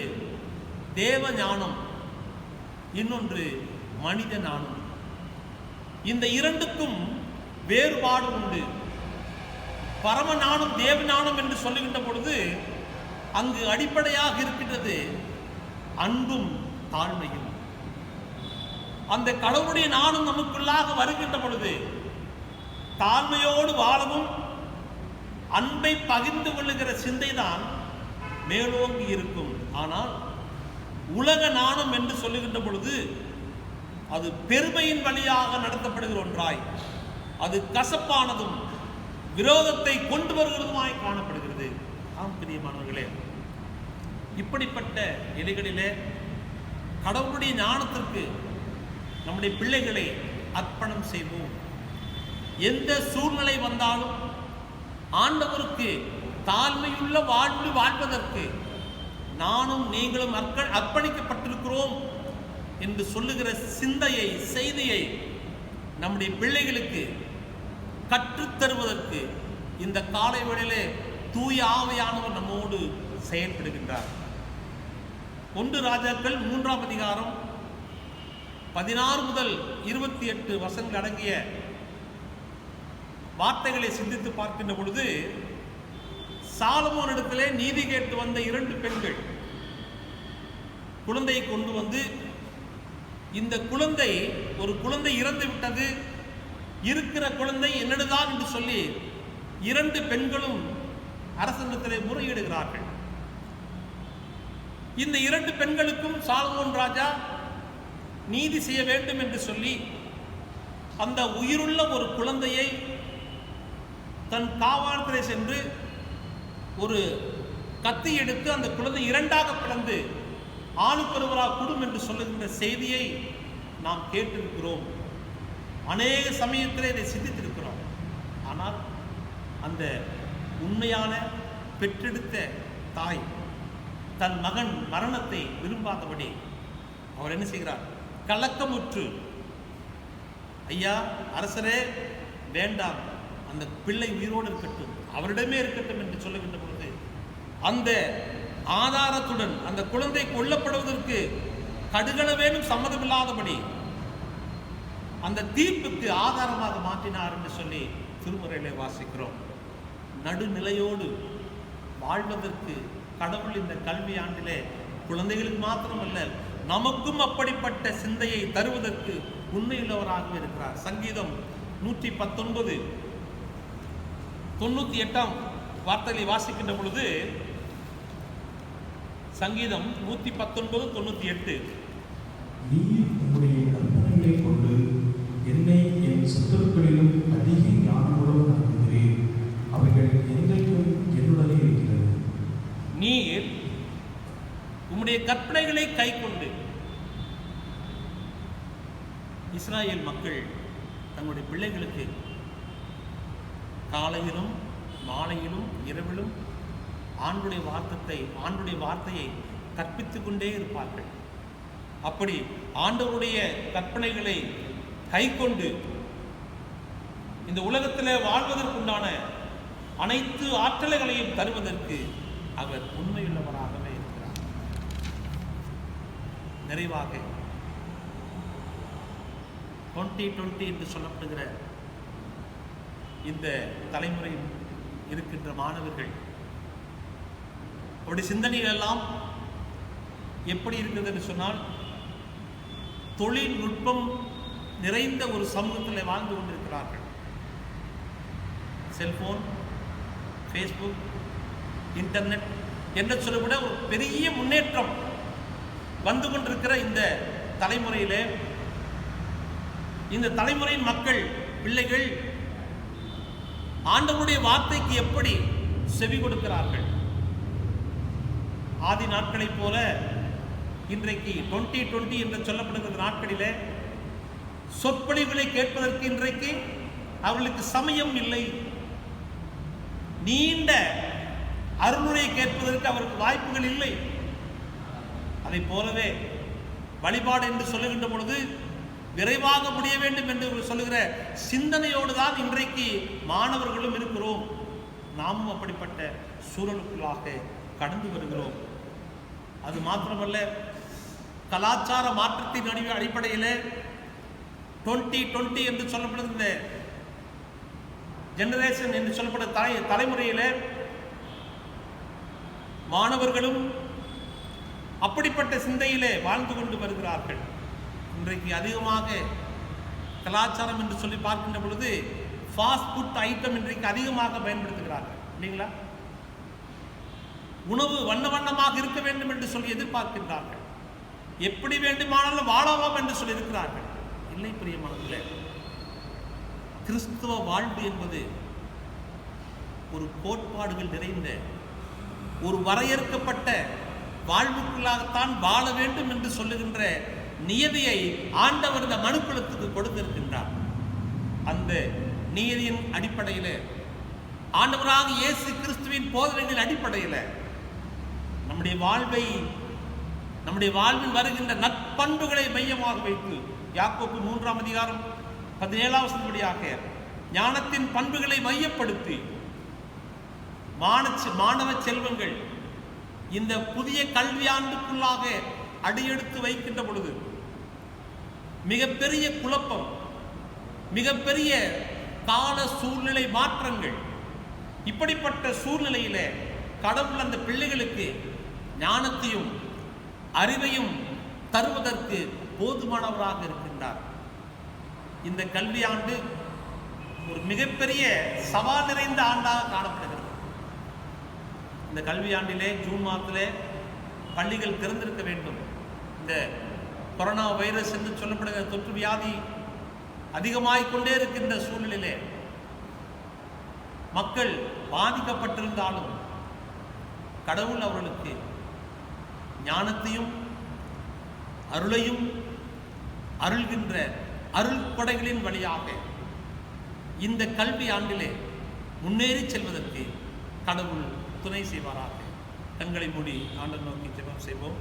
C: தேவ ஞானம், இன்னொன்று மனித ஞானம். இந்த இரண்டுக்கும் வேறுபாடு உண்டு. பரம ஞானம், தேவ ஞானம் என்று சொல்லுகின்ற பொழுது அங்கு அடிப்படையாக இருக்கின்றது அன்பும் தாழ்மையும். அந்த கடவுளுடைய ஞானம் நமக்குள்ளாக வருகின்ற பொழுது தாழ்மையோடு வாழவும் அன்பை பகிர்ந்து கொள்ளுகிற சிந்தைதான் மேலோங்கி இருக்கும். ஆனால் உலக ஞானம் என்று சொல்லுகின்ற பொழுது அது பெருமையின் வழியாக நடத்தப்படுகிற ஒன்றாய், அது கசப்பானதும் விரோதத்தை கொண்டு வருகிறதுமாய் காணப்படுகிறது. ஆம் பிரியமானவர்களே, இப்படிப்பட்ட நிலைகளிலே கடவுளுடைய ஞானத்திற்கு நம்முடைய பிள்ளைகளை அர்ப்பணம் செய்வோம். எந்த சூழ்நிலை வந்தாலும் ஆண்டவருக்கு தாழ்மையுள்ள வாழ்வு வாழ்வதற்கு நானும் நீங்களும் அர்ப்பணிக்கப்பட்டிருக்கிறோம் என்று சொல்லுகிற சிந்தையை, செய்தியை நம்முடைய பிள்ளைகளுக்கு கற்றுத்தருவதற்கு இந்த காலை வேளையிலே தூய ஆவியானவர் நம்மோடு செயல்படுகின்றார். 1 ராஜாக்கள் 3ஆம் அதிகாரம் 16 முதல் 28 வசனங்கள் அடங்கிய வார்த்தைகளை சிந்தித்து பார்க்கின்ற பொழுது, சாலமோனிடத்திலே நீதி கேட்டு வந்த 2 பெண்கள் குழந்தையை கொண்டு வந்து, இந்த குழந்தை, ஒரு குழந்தை இறந்து விட்டது, இருக்கிற குழந்தை என்னடுதான் என்று சொல்லி 2 பெண்களும் அரசனிடத்திலே முறையிடுகிறார்கள். இந்த 2 பெண்களுக்கும் சாலமோன் ராஜா நீதி செய்ய வேண்டும் என்று சொல்லி அந்த உயிருள்ள ஒரு குழந்தையை தன் காவலத்திலே சென்று ஒரு கத்தி எடுத்து அந்த குழந்தை 2ஆக பிளந்து ஆணுக்கொருவராக குடும் என்று சொல்லுகின்ற செய்தியை நாம் கேட்டிருக்கிறோம். அநேக சமயத்திலே இதை சிந்தித்திருக்கிறோம். ஆனால் அந்த உண்மையான பெற்றெடுத்த தாய் தன் மகன் மரணத்தை விரும்பாதபடி அவர் என்ன செய்கிறார்? கலக்கமுற்று, ஐயா அரசரே வேண்டாம், அந்த பிள்ளை உயிரோடு இருக்கட்டும், அவரிடமே இருக்கட்டும் என்று சொல்லுகின்ற பொழுது அந்த ஆதாரத்துடன் அந்த குழந்தை கொல்லப்படுவதற்கு கடுகளவேனும் சம்மதமில்லாதபடி அந்த தீர்ப்புக்கு ஆதாரமாக மாற்றினார் என்று சொல்லி திருமுறையிலே வாசிக்கிறோம். நடுநிலையோடு வாழ்வதற்கு கடவுள் இந்த கல்வி ஆண்டிலே குழந்தைகளுக்கு மாத்திரமல்ல நமக்கும் அப்படிப்பட்ட சிந்தையை தருவதற்கு உண்மையுள்ளவராகவே இருக்கிறார். சங்கீதம் 119 98 வார்த்தைகளை வாசிக்கின்ற பொழுது, சங்கீதம் 119 98,
D: நீர் உம்முடைய கற்பனைகளை கொண்டு என்னை என் சத்துருக்களிலும் அதிக ஞானமுடன் நடத்துகிறேன், அவைகள் என்றைக்கும் என்னுடனே இருக்கிறது.
C: நீர் உம்முடைய கற்பனைகளை கை கொண்டு. இஸ்ராயேல் மக்கள் தங்களுடைய பிள்ளைகளுக்கு காலையிலும் மாலையிலும் இரவிலும் ஆண்டுடைய வார்த்தையை கற்பித்துக் கொண்டே இருப்பார்கள். அப்படி ஆண்டவருடைய கற்பனைகளை கை கொண்டு இந்த உலகத்திலே வாழ்வதற்குண்டான அனைத்து ஆற்றல்களையும் தருவதற்கு அவர் உண்மையுள்ளவராகவே இருக்கிறார். நிறைவாக 2020 என்று சொல்லப்படுகிற இந்த தலைமுறையில் இருக்கின்ற மாணவர்கள் அவருடைய சிந்தனைகள் எல்லாம் எப்படி இருக்கிறது என்று சொன்னால், தொழில்நுட்பம் நிறைந்த ஒரு சமூகத்தில் வாழ்ந்து கொண்டிருக்கிறார்கள். செல்போன், ஃபேஸ்புக், இன்டர்நெட் என்று சொல்லவிட ஒரு பெரிய முன்னேற்றம் வந்து கொண்டிருக்கிற இந்த தலைமுறையிலே இந்த தலைமுறையின் மக்கள் பிள்ளைகள் ஆண்டவருடைய வார்த்தைக்கு எப்படி செவி கொடுக்கிறார்கள்? ஆதி நாட்களைப் போல இன்றைக்கு 2020 என்று சொல்லப்படுகிற நாட்களிலே சொற்பொழிவுகளை கேட்பதற்கு இன்றைக்கு அவர்களுக்கு சமயம் இல்லை. நீண்ட அருளுரையை கேட்பதற்கு அவருக்கு வாய்ப்புகள் இல்லை. அதை போலவே வழிபாடு என்று சொல்லுகின்ற பொழுது விரைவாக முடிய வேண்டும் என்று சொல்லுகிற சிந்தனையோடு தான் இன்றைக்கு மாணவர்களும் இருக்கிறோம். நாமும் அப்படிப்பட்ட சூழலுக்குள்ளாக கடந்து வருகிறோம். அது மாத்திரமல்ல, கலாச்சார மாற்றத்தின் அடிப்படையில் 2020 என்று சொல்லப்படுகிற ஜெனரேஷன் என்று சொல்லப்படுகிற தலைமுறையில் மாணவர்களும் அப்படிப்பட்ட சிந்தையிலே வாழ்ந்து கொண்டு வருகிறார்கள். இன்றைக்கு அதிகமாக கலாச்சாரம் என்று சொல்லி பார்க்கின்ற பொழுது ஃபாஸ்ட் ஃபுட் ஐட்டம் இன்றைக்கு அதிகமாக பயன்படுத்துகிறார்கள் இல்லைங்களா? உணவு வண்ண வண்ணமாக இருக்க வேண்டும் என்று சொல்லி எதிர்பார்க்கின்றார்கள். எப்படி வேண்டுமானாலும் வாழலாம் என்று சொல்லி இருக்கிறார்கள். இல்லை பிரியமானவர்களே, கிறிஸ்துவ வாழ்வு என்பது ஒரு கோட்பாடுகள் நிறைந்த ஒரு வரையறுக்கப்பட்ட வாழ்வுக்குள்ளாகத்தான் வாழ வேண்டும் என்று சொல்லுகின்ற நியதியை ஆண்டவர் இந்த மனுக்குலத்துக்கு கொடுத்திருக்கின்றார். அந்த நியதியின் அடிப்படையில் ஆண்டவராக இயேசு கிறிஸ்துவின் போதனைகளின் அடிப்படையில் நம்முடைய வாழ்வில் வருகின்ற நற்பண்புகளை மையமாக வைத்து யாக்கோபு 3ஆம் அதிகாரம் 17ஆம் வசனப்படியாக ஞானத்தின் பண்புகளை மையப்படுத்தி மாணவ செல்வங்கள் இந்த புதிய கல்வியாண்டுக்குள்ளாக அடியெடுத்து வைக்கின்ற பொழுது மிகப்பெரிய குழப்பம், மிகப்பெரிய கால சூழ்நிலை மாற்றங்கள், இப்படிப்பட்ட சூழ்நிலையில கடவுள் அந்த பிள்ளைகளுக்கு ஞானத்தையும் அறிவையும் தருவதற்கு போதுமானவராக இருக்கின்றார். இந்த கல்வி ஆண்டு ஒரு மிகப்பெரிய சவால் நிறைந்த ஆண்டாக காணப்படுகிறது. இந்த கல்வி ஆண்டிலே ஜூன் மாதத்திலே பள்ளிகள் திறந்திருக்க வேண்டும். இந்த கொரோனா வைரஸ் என்று சொல்லப்படுகிற தொற்று வியாதி அதிகமாகிக்கொண்டே இருக்கின்ற சூழ்நிலையிலே மக்கள் பாதிக்கப்பட்டிருந்தாலும் கடவுள் அவர்களுக்கு ஞானத்தையும் அருளையும் அருள்கின்ற அருள் கொடைகளின் வழியாக இந்த கல்வி ஆண்டிலே முன்னேறி செல்வதற்கு கடவுள் துணை செய்வாராக. கண்களை மூடி ஆண்டவர் நோக்கி ஜெபம் செய்வோம்.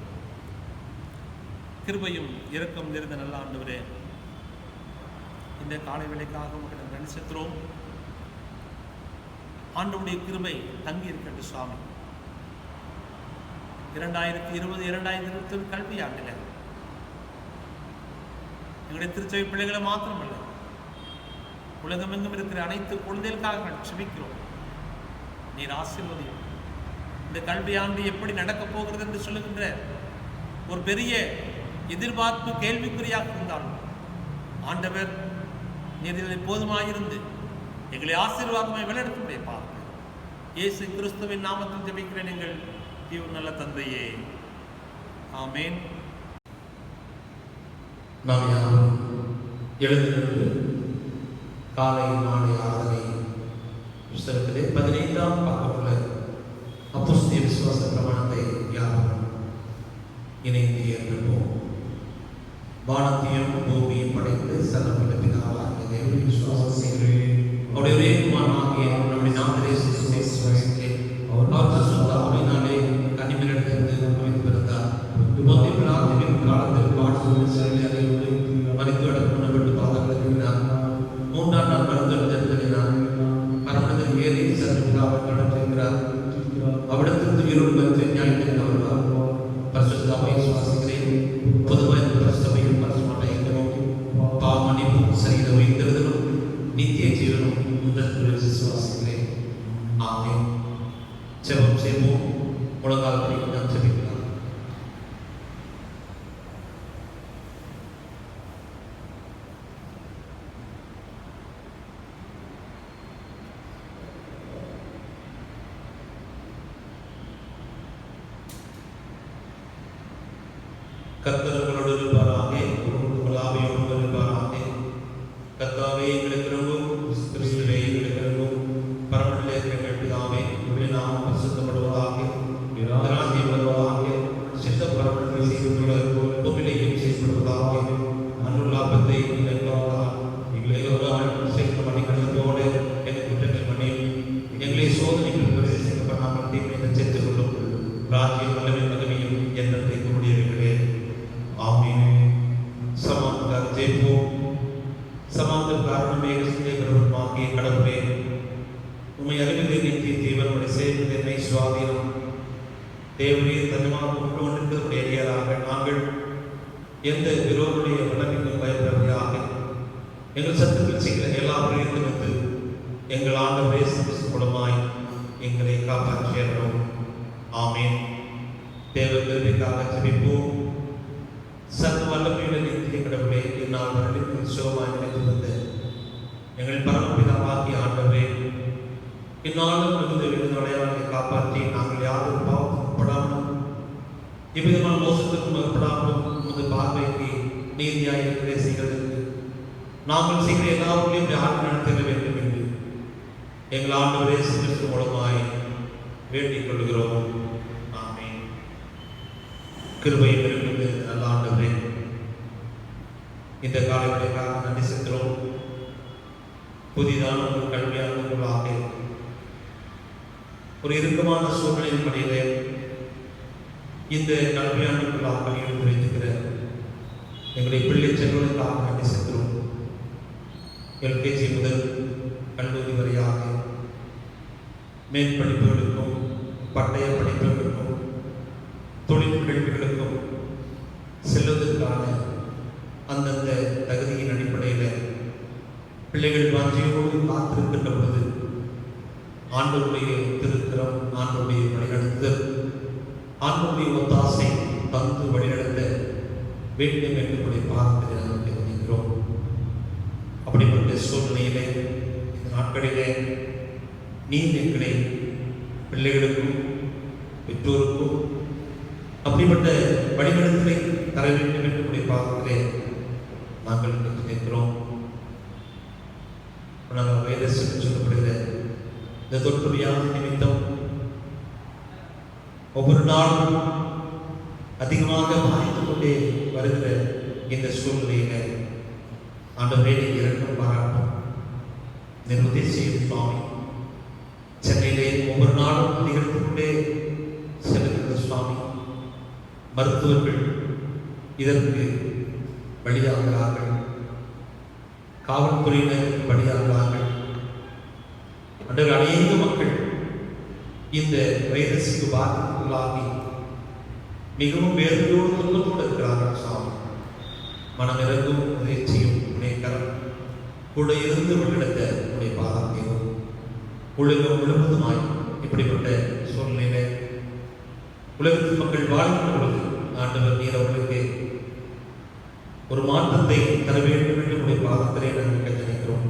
C: கிருபையும் இரக்கம் நிறைந்த நல்ல ஆண்டவரே, இந்த காலை வேளைக்காக உங்களுக்கு நன்றி செலுத்துகிறோம். ஆண்டவருடைய கிருபை தங்கி இருக்கட்டும் சுவாமி. 2020-2021 கல்வி ஆண்டில் எங்களுடைய திருச்சபை பிள்ளைகளை மாத்திரமல்ல, உலகமெங்கும் இருக்கிற அனைத்து குழந்தைகளுக்காக நாங்கள் செபிக்கிறோம். நீர் ஆசீர்வதியும். இந்த கல்வி ஆண்டு எப்படி நடக்கப் போகிறது என்று சொல்லுகின்ற ஒரு பெரிய எதிர்பார்ப்பு கேள்விக்குறியாக இருந்தாலும் ஆண்டவர் நீர் இதில் போதுமாயிருந்து எங்களை ஆசீர்வாதமாய் வழிநடத்த முடியப்பா. இயேசு கிறிஸ்துவின் நாமத்தில் ஜெபிக்கிறேன் எங்கள் தீவு நல்ல தந்தையே, ஆமேன்.
A: நாம் யாரும் எழுந்து காலை மாலை ஆராதனை புஸ்தகத்திலே 15ஆம் பக்கமுள்ள அப்போஸ்தலர் விசுவாச பிரமாணத்தை யாரும் இணைந்து ஏற்போம். வானத்தையும் பூமியும் படைத்து சர்வவல்ல பிதாவாகிய தேவனை விசுவாசம் செய்கிறேன். அவருடைய ஒரே குமாரனாகிய நம்முடைய நாமத்திலே அவர் பரிசுத்த ஆவியினாலே கன்னிமரியிடமிருந்து உயிர் பிறந்தார். பொந்திய பிலாத்துவின் காலத்தில் பாடுபட்டு சிலுவையில் மரித்து அடக்கப்பட்டு பாதங்களை கழுவினார். 3ஆம் நாள் மறுத்தெழுந்தெழுந்தளினார். பரமண்டலத்தில் ஏறி சர்வ பிதாவை கடற்றிருக்கிறார். அவ்விடத்திலிருந்து உயிரோடு மரித்து நியாயத்திற்கு வருவார். பரிசுத்த ஆவியை விசுவாசிக்கிறேன். பொதுவாக பரிசுத்தமையும் பரிசுத்த ஐக்கியமும் பாவ மன்னிப்பும் சரீர உயிர்த்தெழுதலும் நித்திய ஜீவனும் உண்டென்று விசுவாசிக்கிறேன். ஆமென். ஜெபம் செய்வோம். முழங்கால் படித்து நாம் ஜெபிக்கலாம். கர்த்தர்களோடு இருப்பாராக, உங்கள் ஆவியோடு இருப்பாராக. கர்த்தாவே எங்களுக்கு இறங்கும், கிறிஸ்துவே எங்களுக்கு இறங்கும். பரமண்டலத்தில் எங்கள் பிதாவே, உம்முடைய நாமம் பரிசுத்தப்படுவதாக, ராஜ்யம் வருவதாக, சித்தம் பரமண்டலத்தில் செய்துள்ள பூமியிலேயும் செய்யப்படுவதாக. அன்றுள்ள ஆபத்தை எங்களுக்கு எங்களை ஒரு சேர்க்க மன்னிக்கிறதோடு எங்கள் குற்றங்கள் மன்னியும். எங்களை சோதனைகள் பிரவேசிக்கப்படாமல் தீமையை சேர்த்துக் கொள்ளும். ராஜ்யம் வல்லமை மகிமையும் என்றதை கூடியவர்களே. ஆமென். சமாதானம் ஜெயிப்போம். சமாதான காரணமே பிரபுமாகிய கடவுளே, உம்மை அறிவதே நித்திய தீவன், உடைய சேவை என்னை சுவாதீனம். தேவரீர் தன்னிமாக கொண்டு கொண்டிருக்கிறவருடைய அடியாராக நாங்கள் எந்த விரோதுடைய வல்லமைக்கும் பயப்படவையாக எங்கள் சத்துக்கள் செய்கிற எல்லா பிரயத்தனத்து எங்கள் ஆண்டவரே கிறிஸ்து மூலமாய் எங்களை காப்பாற்றியறோம். ஆமென். தேவ கிருபைக்காக ஜெபிப்போம். சர்வ வல்லமையுள்ள நித்திய கடவுளே, இந்நாள் வருடத்தில் சுகமாய் நினைத்து வந்த எங்கள் பரமபிதாவாகிய ஆண்டவரே, இந்நாளும் மிகுந்த விருதுடையாளர்களை காப்பாற்றி நாங்கள் யாரும் பாவப்படாமலும் இவ்விதமான மோசத்துக்கும் அகப்படாமலும் உமது பார்வைக்கு நீதியாய் இருக்கிற செய்கிறதற்கு நாங்கள் செய்கிற எல்லாவற்றையும் யாரும் நடத்த வேண்டும் என்று எங்கள் ஆண்டவரே கிறிஸ்து மூலமாய் வேண்டிக் கொள்கிறோம். ஆமென். கிருபை பெருகின்ற நல்ல ஆண்டவரே, இந்த காலங்களுக்காக நன்றி செலுத்துகிறோம். புதிதான ஒரு கல்வியாளர்களாக ஒரு இறுக்கமான சூழ்நிலையின் படியிலே இந்த கல்வியாளர்களாக பணியில் வைத்திருக்கிற எங்களுடைய பிள்ளை செல்வதற்காக நன்றி செலுத்துகிறோம். LKG முதல் கல்லூரி வரையாக மேல் படிப்புகளுக்கும் பட்டய படிப்புகளுக்கும் தொழில் கல்விகளுக்கும் செல்வதற்கான அந்தந்த தகுதியின் அடிப்படையில் பிள்ளைகள் வாஞ்சியோடு காத்திருக்கின்ற பொழுது ஆண்டவருடைய திருத்தரம், ஆண்டவருடைய வழிநடத்துதல், ஆண்டவருடைய ஒத்தாசை தந்து வழிநடத்த வேண்டும் என்று பார்த்து நினைக்கிறோம். அப்படிப்பட்ட சூழ்நிலையிலே இந்த நாட்களிலே நீர் எங்களை பிள்ளைகளுக்கும் பெற்றோருக்கும் அப்படிப்பட்ட வழிநடத்தலை தர வேண்டும் என்று பார்க்கிறே நாங்கள் நினைக்கிறோம். வைரஸ் சொல்லப்படுகிற இந்த தொற்று வியாதி நிமித்தம் ஒவ்வொரு நாளும் அதிகமாக பாதித்துக் கொண்டே வருகிற இந்த சூழ்நிலையில ஆண்டவரே நீங்க இரண்டும் பாராட்டும். நிறுத்தி செய்யும் சுவாமி, சென்னையிலே ஒவ்வொரு நாளும் அதிகரித்துக் கொண்டே செல்கிற சுவாமி, மருத்துவர்கள் இதற்கு பலியாகிறார்கள், காவல்துறையினர் பலியாகிறார்கள். அன்றைய அநேக மக்கள் இந்த வைரஸுக்கு பாதிப்புகளாகி மிகவும் வேதனையோடு துன்பத்தோடு இருக்கிறார்கள் சாமி. மனம் இறங்கும் முயற்சியும் உடைய கரம் கூட இருந்து விட்டெடுத்த உடைய பாதத்தையும் உலகம் முழுவதுமாய் இப்படிப்பட்ட சூழ்நிலையில உலகத்தில் மக்கள் வாழ்கின்ற பொழுது ஆண்டவர் நீர் அவர்களுக்கு ஒரு மாற்றத்தை தர வேண்டும் என்று உடைய பாதத்திலே நாங்கள் நினைக்கிறோம்.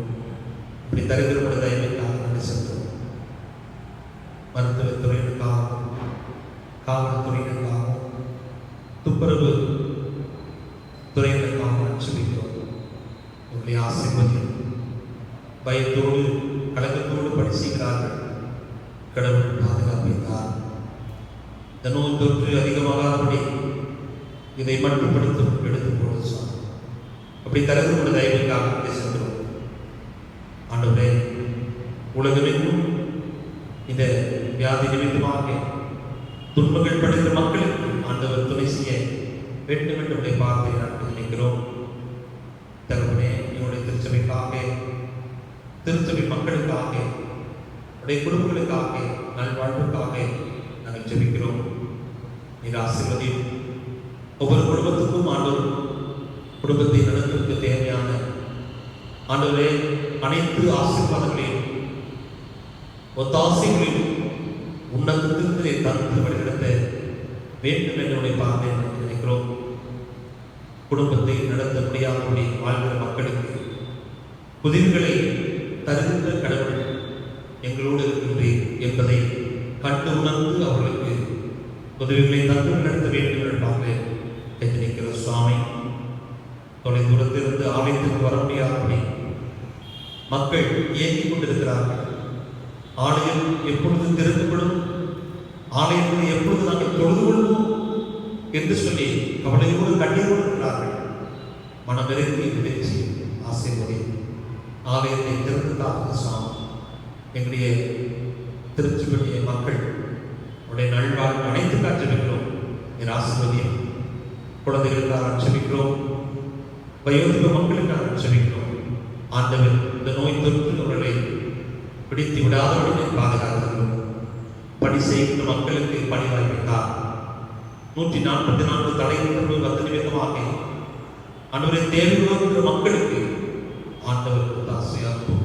A: இப்படி தருகிற தயவுக்காக நன்றி செலுத்துவோம். மருத்துவத்துறையினருக்காகவும் காவல்துறையினருக்காகவும் துப்புரவு துறையினருக்காகவும் சொல்லிக்கிறோம். உங்களுடைய ஆசீர்வாதம் பயத்தோடு கலக்கத்தோடு பணி செய்கிறார்கள். கடவுள் பாதுகாப்பித்தார். இந்த நோய் தொற்று அதிகமாகாதபடி இதை மட்டுப்படுத்தும் எடுத்து போடுது சார். அப்படி தருகிற தயவுக்காக செல்கிறோம். ஆண்டவரே, உலகமெங்கும் இந்த வியாதி நிமித்தமாக துன்பங்கள் படுகிற மக்களுக்கு ஆண்டவர் துணை செய்ய வேண்டும் என்று பார்த்து நாங்கள் நினைக்கிறோம். தகவனே, என்னுடைய திருச்சபைக்காக, திருச்சபை மக்களுக்காக, உடைய குடும்பங்களுக்காக, நல்வாழ்வுக்காக நாங்கள் ஜெபிக்கிறோம். நீர் ஆசீர்வதியும். ஒவ்வொரு குடும்பத்துக்கும் ஆண்டவர் குடும்பத்தை நடத்துவதற்கு தேவையான ஆண்டவரே அனைத்து ஆசீர்வாதங்களையும் ஒத்தாசைகளையும் உன்னதத்திற்கு தந்து வழிநடத்த வேண்டும் என்னுடைய பார்வை நினைக்கிறோம். குடும்பத்தை நடத்த முடியாதபடி வாழ்கிற மக்களுக்கு உதவிகளை தருகின்ற கடவுள் எங்களோடு இருக்கின்றேன் என்பதை கண்டு உணர்ந்து அவர்களுக்கு உதவிகளை தந்து நடத்த வேண்டும் என்று பார்வை நினைக்கிற சுவாமி. தொலை தூரத்திலிருந்து ஆலயத்திற்கு வர முடியாதபடி மக்கள் இயங்கிக் கொண்டிருக்கிறார்கள். ஆலயம் எப்பொழுது திறக்கப்படும், ஆலயத்தில் எப்பொழுது நாங்கள் தொழுது கொள்வோம் என்று சொல்லி கவலையோடு கண்ணீரோடு இருக்கிறார்கள். மனமிறங்கி முயற்சி ஆசீர்வதி ஆலயத்தை திறந்ததாக சாமி. எங்களுடைய திருச்சிபடிய மக்கள் உடைய நல்வாழ்வு அனைத்து காட்சிக்கிறோம். என் ஆசீர்வதியும் குழந்தைகளுக்காக ஆட்சேபிக்கிறோம். வயோதிக மக்களுக்காக ஆட்சேபிக்கிறோம். ஆண்டவர் இந்த நோய் தொற்று அவர்களை பிடித்து விடாதவர்களை பாதுகாக்கிறோம். பணி செய்கின்ற மக்களுக்கு பணி வாய்ப்பித்தார். 144 தலைவர்கள் வந்து நிமித்தமாக ஆண்டவரை தேவைப்படுகிற மக்களுக்கு ஆண்டவர் ஆசையாகும்.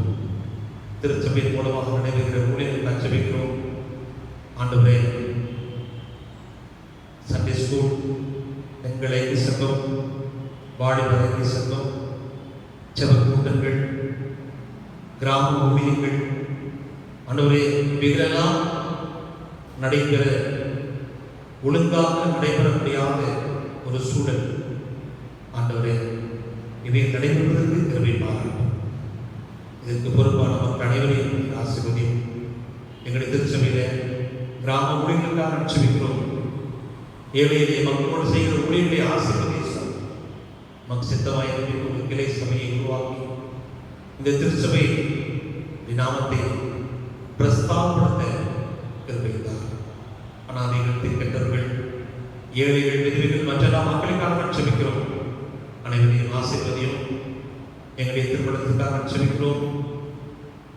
A: திருச்சபையின் மூலமாக நடைபெறுகிற ஊழியர்கள் ஆட்சேபிக்கிறோம். ஆண்டவரே, சண்டே ஸ்கூல், எங்கள் ஐக்கிய சங்கம், வாலிபர் ஐக்கிய சங்கம், செபக் கூட்டங்கள், கிராம ஊழியர்கள், ஆண்டவரே இவைகளெல்லாம் நடைபெற ஒழுங்காக நடைபெற முடியாத ஒரு சூழல். ஆண்டவரே, இவை நடைபெறுவதற்கு கிருபை பாருங்கள். இதற்கு பொறுப்பான மக்கள் அனைவரையும் ஆசீர்வதியும். எங்களுடைய திருச்சபையில கிராம ஊழியர்களுக்காக ஆட்சேபிக்கிறோம். ஏழை எளிய மக்களோடு செய்கிற ஊழியர்களை ஆசீர்வதியும். நமக்கு சித்தமாய் ஒரு கிளை சபையை உருவாக்கி இந்த திருச்சபை நாமத்தை பிரஸ்தாபப்படுத்த கருவித்தார். அனாதைகள், திக்கற்றவர்கள், ஏழைகள், விதவைகள் மற்றெல்லாம் மக்களுக்காக ஆட்சேபிக்கிறோம். அனைவரையும் ஆசீர்வதியும். எங்களுடைய திருமணத்துக்காக ஆட்சேபிக்கிறோம்.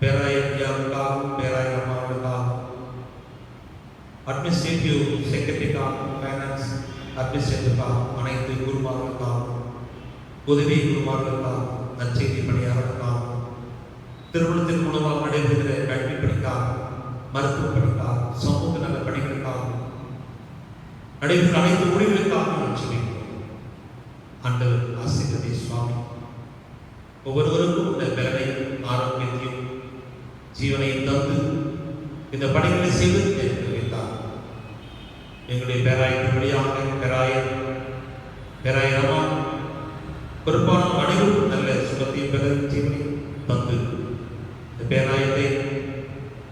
A: பேராயர்களுக்காகவும் பேராய அம்மாவுக்காகவும் அட்மினிஸ்ட்ரேட்டிவ் செக்ரட்டரிக்காகவும் ஃபைனான்ஸ் அட்மினிஸ்ட்ரேட்டிவ்காகவும் அனைத்து குருமார்களுக்காகவும் உதவி குருமார்களுக்காகவும் நற்செய்தி பணியாளர்களுக்காகவும் திருமணத்தின் மூலமாக நடைபெறுகிற கல்வி பணிக்காகவும் மருத்துவ பணிக்காகவும் சமூக நல பணிகளுக்காகவும் நடைபெறுகிற அனைத்து ஊழியர்களுக்காகவும் சொல்லிக்கிறோம். ஆண்டவர் ஆசீர்வதி சுவாமி. ஒவ்வொருவருக்கும் இந்த பலனையும் ஆரோக்கியத்தையும் ஜீவனையும் தந்து இந்த பணிகளை செய்வது என்று வைத்தார். எங்களுடைய பேராயத்தின் வழியாக பேராய ரமா பொறுப்பான அனைவரும் நல்ல சுகத்தையும் பெற ஜீவனை தந்து இந்த பேராயத்தை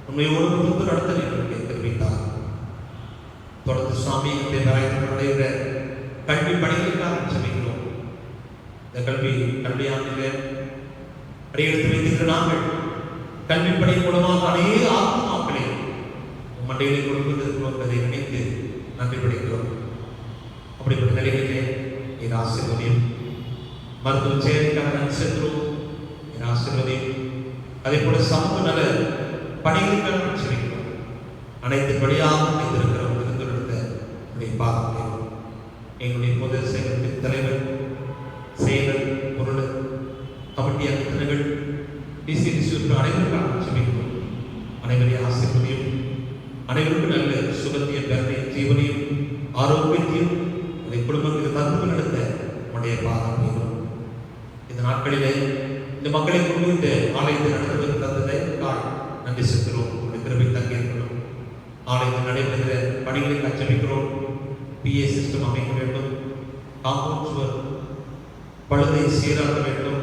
A: உண்மையோடு பொறுத்து நடத்த என்று தெரிவித்தார். தொடர்ந்து சுவாமி இந்த பேராயத்தில் நடைபெற கல்வி பணிகளுக்காக செல்கிறோம். இந்த கல்வியாண்டிலே அடியெடுத்து வைத்திருக்கிற நாங்கள் கல்வி பணி மூலமாக அநேக ஆத்மாக்களை மண்டையிலே கொடுப்பதற்கு என்பதை நினைத்து நன்றி படைக்கிறோம். அப்படிப்பட்ட நிலைகளிலே என் ஆசீர்வதியும். மருத்துவ செயலுக்காக சென்றோம். என் ஆசீர்வதியும். அதே போல சமூக நல பணிகளுக்காக செல்கிறோம். அனைத்து வழியாக இருக்கிற இருந்திருந்த உடைய பாதத்தை எங்களுடைய முதல் செயலத்தின் தலைவர், செயலர், பொருள், கமிட்டி அங்கத்தினர்கள், அனைவருக்காக ஜெபிக்கிறோம். அனைவரையும் ஆசீர்வதியும், அனைவருக்கும் நல்ல சுகத்தையும் பெருமையும் ஜீவனையும் ஆரோக்கியத்தையும் உடைய குடும்பங்களுக்கு தந்து நடத்த உடைய பாதம் வேணும். இந்த நாட்களிலே இந்த மக்களை கொண்டு இந்த ஆலயத்தை நடத்துவதற்கு தந்ததற்காக நன்றி செலுத்துகிறோம். உடைய கிருபை தங்கியிருக்கணும். ஆலயத்தில் நடைபெறுகிற பணிகளை கச்சபிக்கிறோம். PA சிஸ்டம் அமைக்க வேண்டும். காம்பவுண்ட் சுவர் பழுதை சீராக்க வேண்டும்.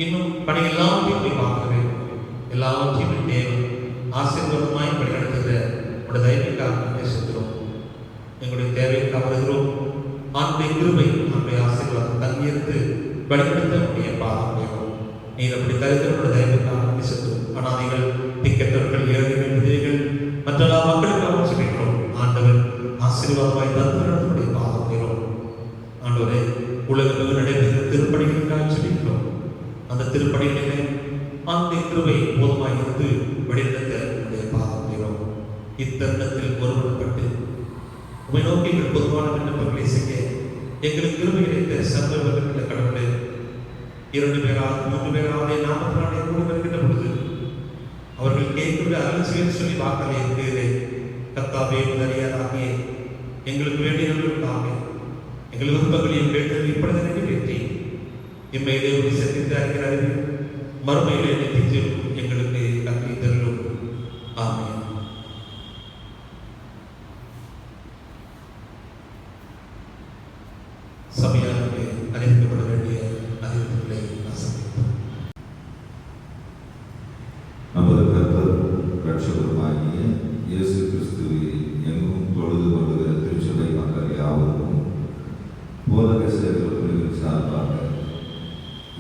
A: இன்னும் பணி எல்லாவற்றையும் பார்க்க வேண்டும். எல்லாவற்றையும் தேவை ஆசீர்வாதமாய் பணி நடத்துகிற உடைய தயவுக்காக நன்றி செலுத்துகிறோம். எங்களுடைய தேவைக்காக வருகிறோம். ஆண்டுடைய கிருபை, ஆண்டுடைய ஆசீர்வாதம் தங்கியிருந்து வழிநடத்த உடைய பாதம் வேணும். நீர் அப்படி தருகிறோட தயவுக்காக நன்றி செலுத்துகிறோம். அனாதைகள், திக்கற்றவர்கள், ஏழைகள், விதவைகள் மற்ற எல்லா மக்களுக்காக ஜெபிக்கிறோம். ஆண்டவர் ஆசீர்வாதமாய் தருகிறோடைய பாதம் வேணும். ஆண்டவரே, உலகம் நடைபெறுகிற திருப்பணிகளுக்காக ஜெபிக்கிறோம். அந்த திருப்பணிகளிலே ஆண்டுடைய கிருபை போதுமாய் இருந்து வழிநடத்த உடைய பாதம் வேணும். இத்தருணத்தில் ஒருவன்பட்டு உமை நோக்கி எங்கள் பொதுவான விண்ணப்பங்களை செய்ய எங்களுக்கு கிருபை கிடைத்த சர்வ கடவுளே, 2 பேரால் 3 பேராலே நாமத்தினாலே கூடி வருகின்ற பொழுது அவர்கள் கேட்கின்ற அருள் செய்ய சொல்லி வாக்களை இருக்கிறேன். கர்த்தாவே, முதலியாராகிய எங்களுக்கு வேண்டியவர்களுக்காக எங்கள் விருப்பங்களையும் வேண்டுதல் இப்பொழுது நிறைவேற்றி இம்மையிலே ஒரு சந்தித்து அறிகிறார்கள், மறுமையிலே நித்தியம் எங்களுக்கு கல்வி தருளும். ஆமென். சபையாருக்கு அறிவிக்கப்பட வேண்டிய அறிவிப்புகளை வாசிப்போம்.
E: நமது கர்த்தர் ரட்சகருமாகிய இயேசு கிறிஸ்துவை எங்கும் தொழுது கொள்ளுகிற திருச்சபை மக்கள் யாவருக்கும் போதக சேவகர் பிரிவின் சார்பாக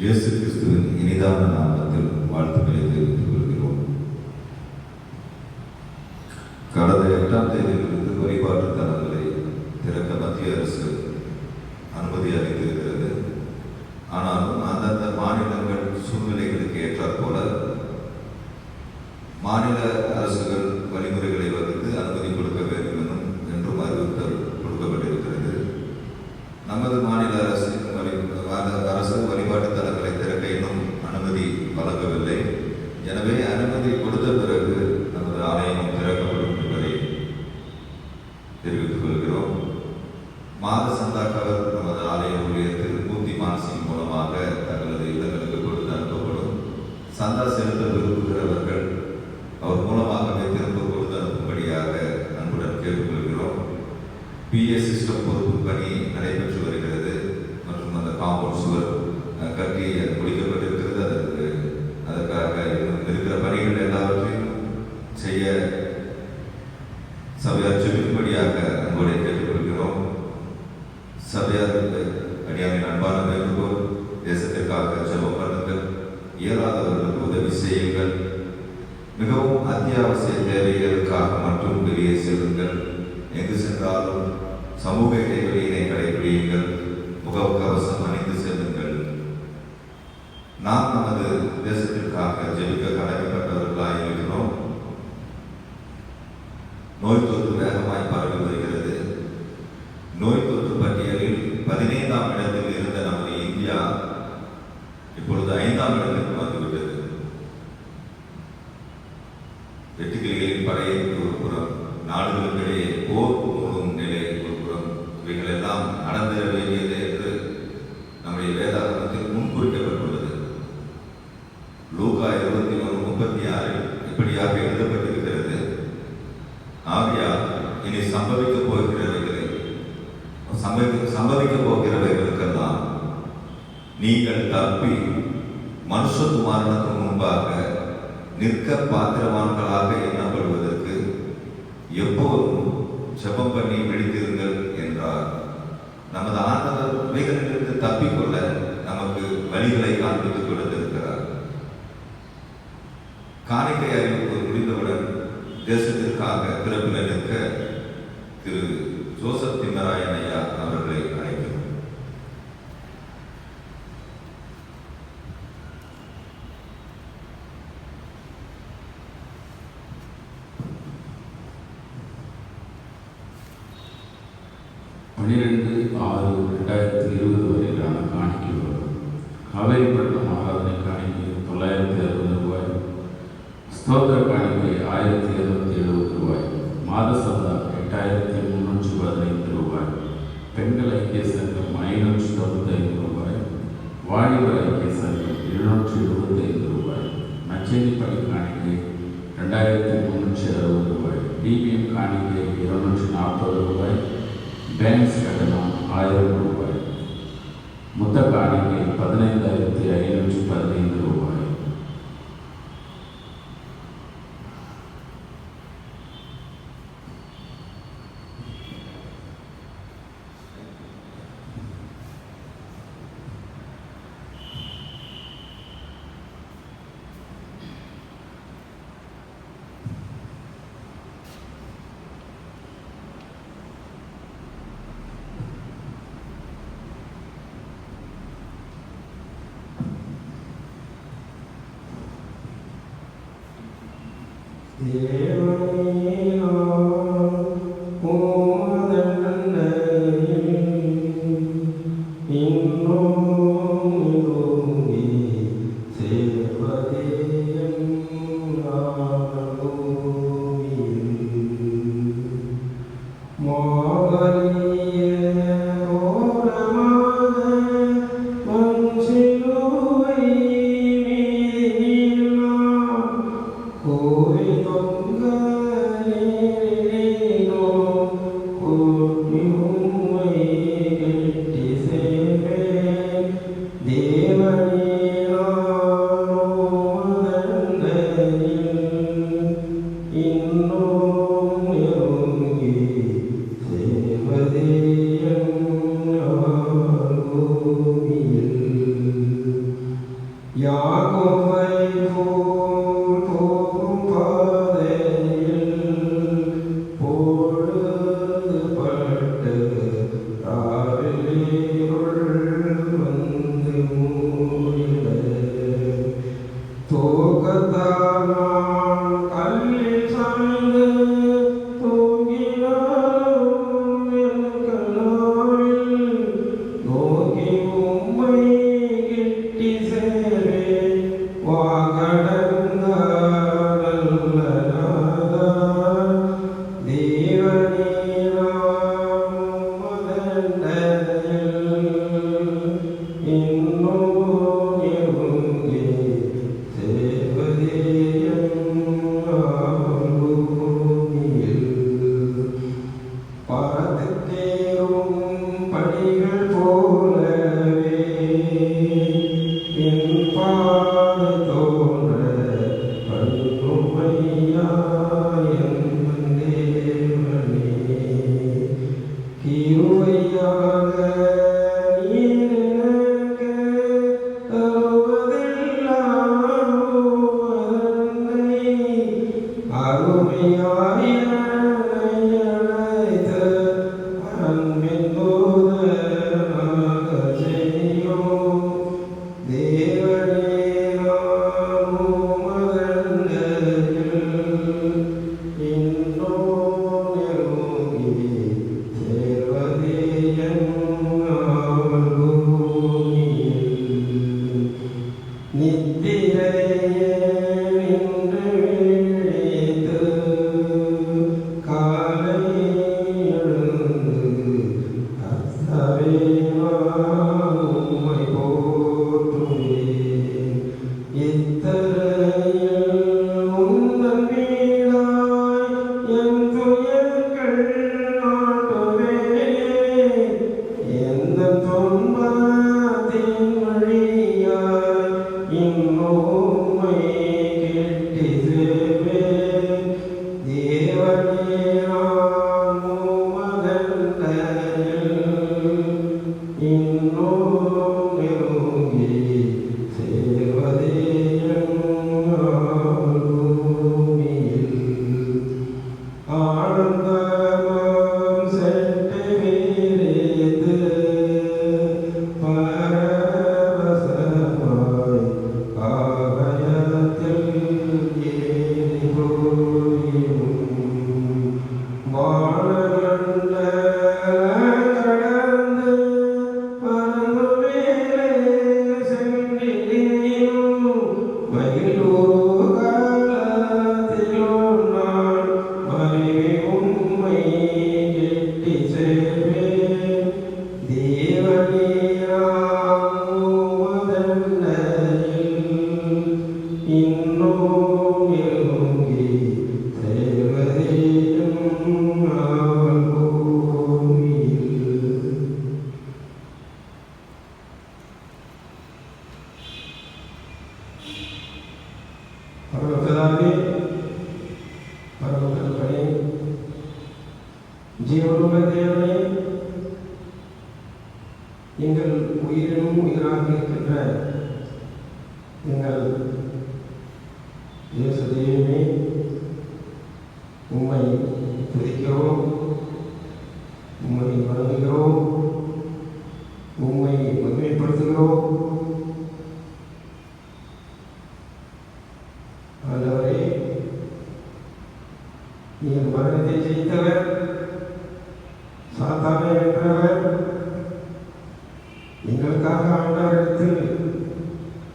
E: இயேசு கிறிஸ்துவின் இனிதான நாமத்தில் வாழ்த்துக்களை தெரிவித்துக் கொள்கிறோம். கடந்த 8ஆம் தேதியிலிருந்து வழிபாட்டு தலங்களை திறக்க மத்திய அரசு அனுமதி அளித்திருக்கிறது. ஆனாலும் அந்தந்த மாநிலங்கள் சூழ்நிலைகளுக்கு ஏற்றாற் போல மாநில அரசுகள் வழிமுறைகளை வகுத்து அனுமதி கொடுக்க வேண்டும் என்றும் அறிவுறுத்தல் கொடுக்கப்பட்டிருக்கிறது. நமது மாநில அரசு வழிபாட்டு தலங்களை திறக்க இன்னும் அனுமதி வழங்கவில்லை. எனவே அனுமதி கொடுத்த பிறகு நமது ஆலயம் திறக்கப்படும் என்பதை தெரிவித்துக் கொள்கிறோம். மாத சந்தாக்கவர் நமது ஆலய ஊழியர் திரு மூர்த்தி மானசிங் மூலமாக தங்களது இல்லங்களுக்கு கொடுத்து அனுப்பப்படும். சந்தா செலுத்த விரும்புகிறவர்கள் அவர் மூலமாகவே திரும்ப கொடுத்து அனுப்பும்படியாக அன்புடன் கேட்டுக்கொள்கிறோம். PA சிஸ்டம் பொறுப்பு பணி நடைபெற்று வருகிறது மற்றும் அந்த காம்பவுண்ட் சுவர் கட்டி முடிக்கப்பட்டிருக்கிறது. அதற்காக இருக்கிற பணிகள் எல்லாவற்றையும் செய்ய சபையார் ஜெபிக்கும்படியாக அன்போடு கேட்டுக்கொள்கிறோம். சபையாருக்கு அடியாரின் அன்பான வேண்டுகோள், தேசத்திற்காக ஜெபம் பண்ணுங்கள், இயலாதவர்களுக்கு உதவி செய்யுங்கள், மிகவும் அத்தியாவசிய தேவைகளுக்காக மட்டும் வெளியே செல்லுங்கள், எங்கு சென்றாலும் சமூக இடைவெளியினை கடைபிடியுங்கள், முகக்கவசம் அணிந்து செல்லுங்கள். நாம் நமது தேசத்திற்காக ஜெபிக்க கடமைப்பட்டவர்களாக இருக்கிறோம். நோய் தொற்று வேகமாய் பரவி வருகிறது. நோய் தொற்று பட்டியலில் 15ஆம் இடத்தில் இருந்த நமது இந்தியா இப்பொழுது 5ஆம் இடத்திற்கு வந்துவிட்டது. வெட்டுக்கிளிகளின் படையை ஒரு புறம், நாடுகளுக்கிடையே போர் மூடும் நிலை ஒரு புறம், இவைகள் எல்லாம் நடந்திட வேண்டியது என்று நம்முடைய வேதாகமத்தில் முன்குறிக்கப்பட்டுள்ளது. லூக்கா 21:36 இப்படியாக எழுதப்பட்டிருக்கிறது. ஆகையால் இனி சம்பவிக்கப் போகிறவைகளுக்கெல்லாம் நீங்கள் தப்பி மனுஷகுமாரனுக்கு முன்பாக நிற்க பாத்திரவான்களாக எண்ணப்படுவதற்கு எப்போதும் ஜெபம் பண்ணி விழித்திருங்கள் என்றார். நமது ஆண்டவர் இவைகளிலிருந்து தப்பிக்கொள்ள நமக்கு வழிகளை காண்பித்துக் கொடுத்திருக்கிறார். காணிக்கை அறிவிப்பு முடிந்தவுடன் தேசத்திற்காக பிறப்பில் நிற்க திரு ஜோசப் திம்மராயன் ஐயா அவர்களை அழைக்கிறோம்.
F: 12/6/2020 வரையிலான காணிக்கை வரும். காவேரிப்பட்டினம் ஆராதனை காணிக்கை 960 ரூபாய், ஸ்தோத்திர காணிக்கை 1770 ரூபாய், மாத சந்தா 8315 ரூபாய், பெண்கள் ஐக்கிய சங்கம் 595 ரூபாய், வாலிபர் ஐக்கிய சங்கம் 775 ரூபாய், நச்சேரி பள்ளி காணிக்கை 2360 ரூபாய், டிபிஎம் காணிக்கை 240 ரூபாய், பேங்க்ஸ் கட்டணம் 1000 ரூபாய், மொத்த காணிக்கை 15,515 ரூபாய்.
G: உம்மை போற்றுவேன். பரமபிதாவே, பரமபிதாவே, ஜீவனுள்ள தேவனே, எங்கள் உயிரினும் உயிராக இருக்கின்ற எங்கள் இயேசு தெய்வமே, உம்மை துதிக்கிறோம், உம்மை வணங்குகிறோம், உம்மை மகிமைப்படுத்துகிறோம். ஆண்டவரே, நீர் மரணத்தை ஜெயித்தவர், சாத்தானை வென்றவர், எங்களுக்காக ஆண்டவரிடத்தில்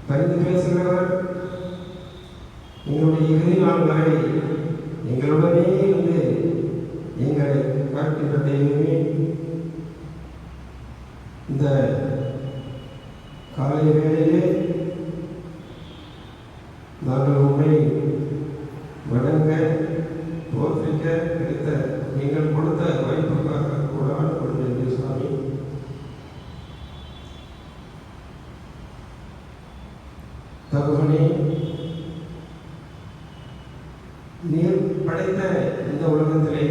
G: பரிந்து பேசுகிறவர், எங்களுடைய இறுதி நாள் வரை எங்களுடனே இருந்து எங்களை காக்கின்ற தெய்வமே, இந்த காலை வேளையிலே நாங்கள் உண்மை வணங்க தோற்பிக்க கிடைத்த நீங்கள் கொடுத்த வாய்ப்புக்காக கூட ஆடப்படுகின்ற சுவாமி, தகவனே, நீர் படைத்த இந்த உலகத்திலே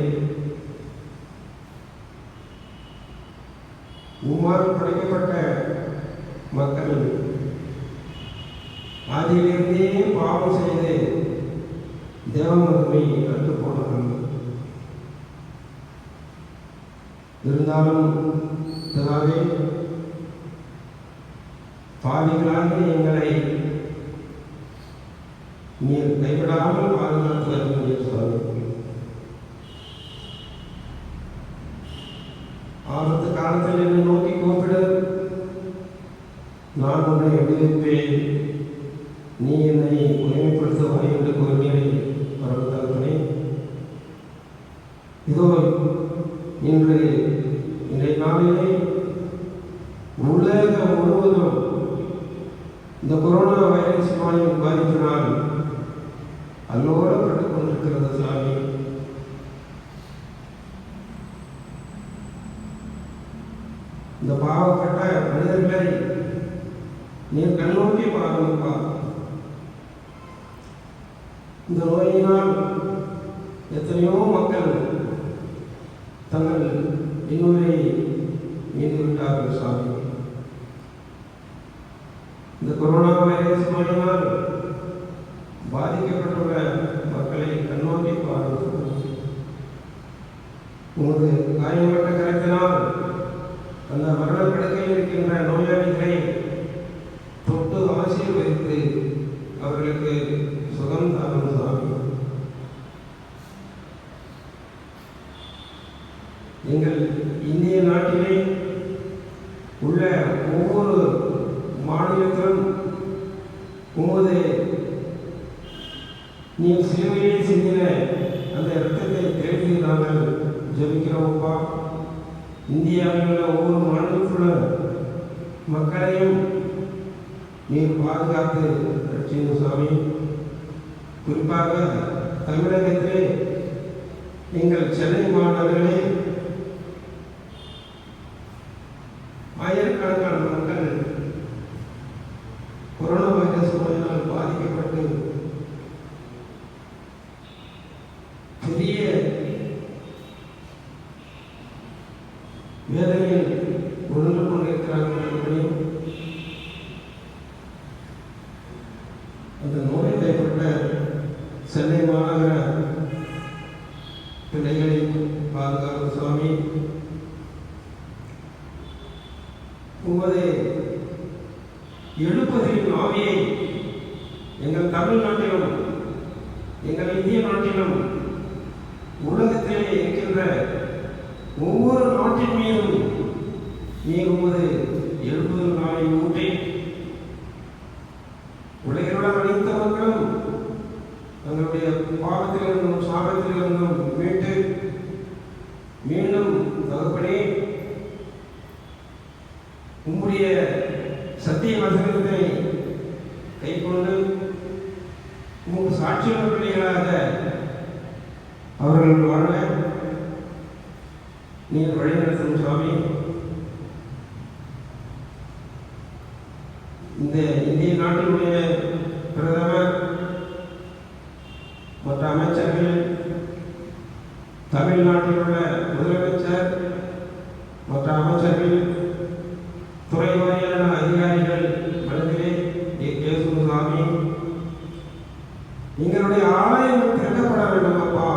G: உம்மால் படைக்கப்பட்ட மக்கள் ஆதியிலிருந்தே பாவம் செய்து தேவமகிமை அற்று போனார்கள். இருந்தாலும் பிதாவே, பாவிகளாக எங்களை நீர் கைவிடாமல் பாதுகாத்து வருகின்ற சுவாமி, ஆபத்து காலத்தில் என்னை நோக்கி கூப்பிடு, நான் உன்னை விடுவிப்பேன், நீ என்னை உரிமைப்படுத்துவாய் என்று கூறினீரே பரமதகப்பனே. இதோ இன்றைய நாளிலே உலகம் முழுவதும் இந்த கொரோனா வைரஸ் நோயின் பாதிப்பினால் அல்லோலப்பட்டுக் கொண்டிருக்கிறது சாமி. இந்த பாவப்பட்ட மனிதர்களை நீர் கண்ணோக்கி பாருங்கப்பா. இந்த நோயினால் எத்தனையோ மக்கள் தங்கள் இன்னுரை மீண்டு விட்டார்கள் சாமி. இந்த கொரோனா வைரஸ் நோயினால் பாதிக்கப்பட்டுள்ள மக்களை கண்ணோக்கி பாருங்கள். உமது காயப்பட்ட கரத்தினால் அந்த மரணப்படுக்கையில் இருக்கின்ற நோயாளிகளை தொட்டு ஆசீர்வதித்து அவர்களுக்கு சுகம் தாரும் சாமி. எங்கள் இந்திய நாட்டிலே உள்ள ஒவ்வொரு மாநிலத்திலும் உமது நீ சிலுவையை சிந்தின அந்த இரத்தத்தை தேடி நாங்கள் ஜெபிக்கிறோம்ப்பா. இந்தியாவில் உள்ள ஒவ்வொரு மாநிலத்தில் உள்ள மக்களையும் நீர் பாதுகாத்து ரட்சிங்க சாமி. குறிப்பாக தமிழகத்திலே எங்கள் சென்னை மாநகரிலே ஆயிரக்கணக்கான மக்கள் கொரோனா வைரஸ் நோயினால் பாதிக்கப்பட்டு பெரிய வேதனையில் உணர்ந்து கொண்டிருக்கிறார்கள். அந்த நோய் ஏற்பட்ட சென்னை மாநகர பிள்ளைகளை பாதுகாப்பு சுவாமி. உமது எழுப்பதின் ஆவியை எங்கள் தமிழ்நாட்டிலும் எங்கள் இந்திய நாட்டிலும் உலகத்திலே இருக்கின்ற ஒவ்வொரு நாட்டின் மீதும் நீர் உமது எழுப்புதல் நாளை ஊட்டி உலகிலுள்ள அனைத்து மக்களும் தங்களுடைய பாவத்திலிருந்தும் சாபத்திலிருந்தும் மீட்டு மீண்டும் தகப்பனே உம்முடைய சத்திய வசனத்தை சாட்சியுள்ள பிள்ளைகளாக அவர்கள் வாழ நீங்கள் வழிநடத்தும் சுவாமி. இந்த இந்திய நாட்டினுடைய பிரதமர் மற்ற அமைச்சர்கள், தமிழ்நாட்டில் உள்ள முதலமைச்சர் மற்ற அமைச்சர்கள், துறை வாரியான அதிகாரிகள் மனதிலே பேசும் சுவாமி, எங்களுடைய ஆலயங்கள் திறக்கப்பட வேண்டும் அப்பா.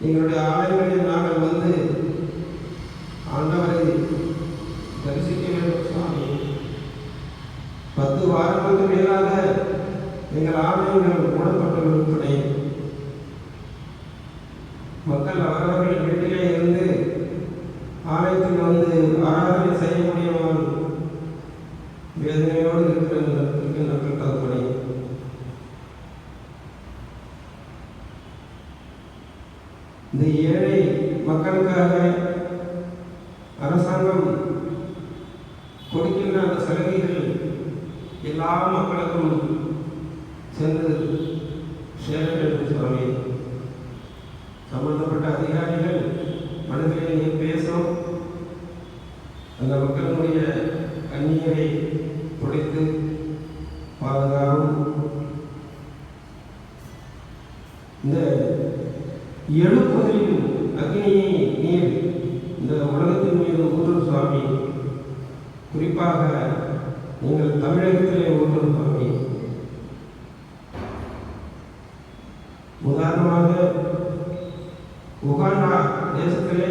G: எங்களுடைய ஆலயங்களில் நாங்கள் வந்து ஆண்டவரை தரிசிக்க வேண்டும் சுவாமி. 10 வாரங்களுக்கு மேலாக எங்கள் ஆலயங்கள் மூடப்பட்டிருப்பதை மக்கள் அவரவர்கள் வீட்டிலே இருந்து ஆலயத்தில் வந்து ஆராதனை செய்ய முடியாமல் வேதனையோடு இருக்கின்ற தகப்பனே, இந்த ஏழை மக்களுக்காக அரசாங்கம் கொடுக்கின்ற அந்த சலுகைகள் எல்லா மக்களுக்கும் சென்று சேர வேண்டும் சுவாமி. சம்பந்தப்பட்ட அதிகாரிகள் மனதிலே நீர் பேசும், அந்த மக்களுடைய கண்ணீரை துடைத்து பாதுகாவும். இந்த எழுப்புதலின் அக்னியை நீர் இந்த உலகத்தின் மீது ஊற்றும் சுவாமி. குறிப்பாக நீங்கள் தமிழகத்திலே ஊற்றும் சுவாமி. உதாரணமாக உகாண்டா தேசத்திலே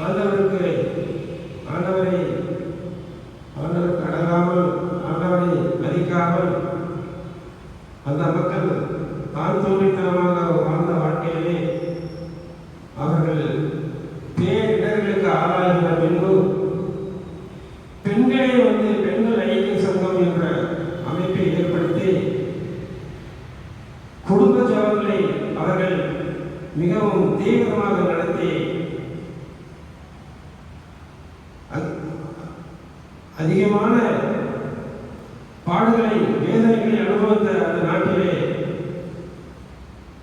G: ஆண்டவருக்கு அடங்காமல், ஆண்டவரை மதிக்காமல் அந்த மக்கள் தான் தோன்றித்தனமாக வாழ்ந்த வாழ்க்கையிலே அவர்கள் பேரிடர்களுக்கு ஆளாகின பின்பு பெண்களை வந்து பெண்கள் ஐக்கிய சங்கம் என்ற அமைப்பை ஏற்படுத்தி குடும்ப ஜபங்களை அவர்கள் மிகவும் தீவிரமாக நடத்தி அதிகமான பாடுகளை, வேதனைகளை அனுபவித்த அந்த நாட்டிலே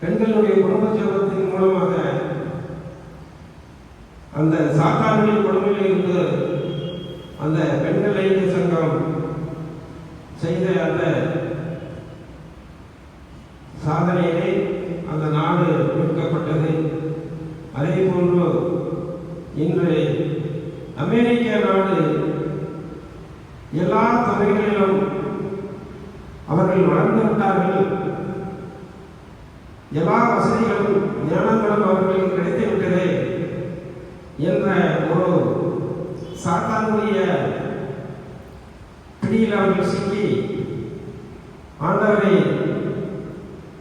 G: பெண்களுடைய குடும்ப ஜபத்தின் மூலமாக அந்த சாத்தான்களின் கொடுமையில் இருந்து அந்த பெண்கள் ஐக்கிய சங்கம் செய்த அந்த சாதனையிலே அந்த நாடு மீட்கப்பட்டது. அதே போன்று இன்று அமெரிக்க நாடு எல்லா துறைகளிலும் அவர்கள் வளர்ந்து விட்டார்கள். எல்லா வசதிகளும் ஞானங்களும் அவர்களுக்கு கிடைத்து விட்டது என்ற ஒரு சாத்தானுடைய பிடியில் அவர்கள் சிக்கி ஆண்டவரை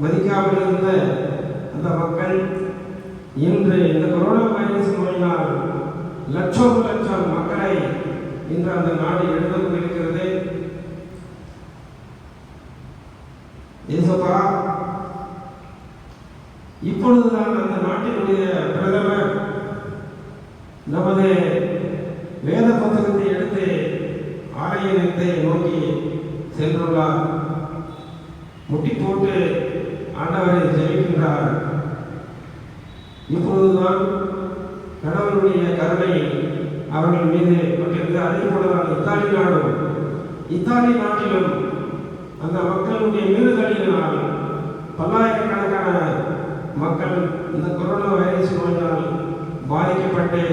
G: மதிக்காமல் இருந்த அந்த மக்கள் இன்று இந்த கொரோனா வைரஸ் நோயினால் லட்சம் மக்களை இன்று அந்த நாடு எழுந்து கொண்டிருக்கிறது. ஏசப்பா, இப்பொழுதுதான் அந்த நாட்டினுடைய பிரதமர் நமது வேத புத்தகத்தை எடுத்து ஆலயத்தை நோக்கி சென்றுள்ளார். முட்டி போட்டு ஆண்டவரை ஜெபிக்கின்றார். இப்பொழுதுதான் கடவுளுடைய கருணை அவர்கள் மீது பட்டிருந்தது. அதே போலதான் இத்தாலி நாட்டிலும் அந்த மக்களுடைய மீறுதலினால் பல்லாயிரக்கணக்கான மக்கள் இந்த கொரோனா வைரஸ் நோயினால் பாதிக்கப்பட்டு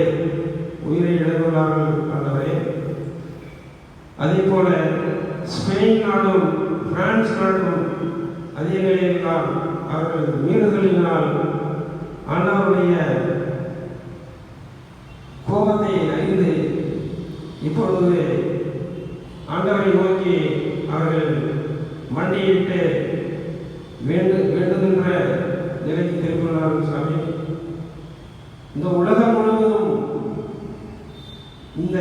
G: உயிரை இழந்துள்ளார்கள் ஆண்டவரே. அதே போல ஸ்பெயின் நாடும் பிரான்ஸ் நாடும் அதே நிலையில் அவர்கள் மீறுதலினால் ஆண்டவருடைய கோபத்தை அறிந்து இப்பொழுது ஆண்டவரை நோக்கி அவர்கள் மண்டியிட்டு வேண்டுகின்ற நிலைக்கு திரும்பினார்கள் சாமி. இந்த உலகம் முழுவதும் இந்த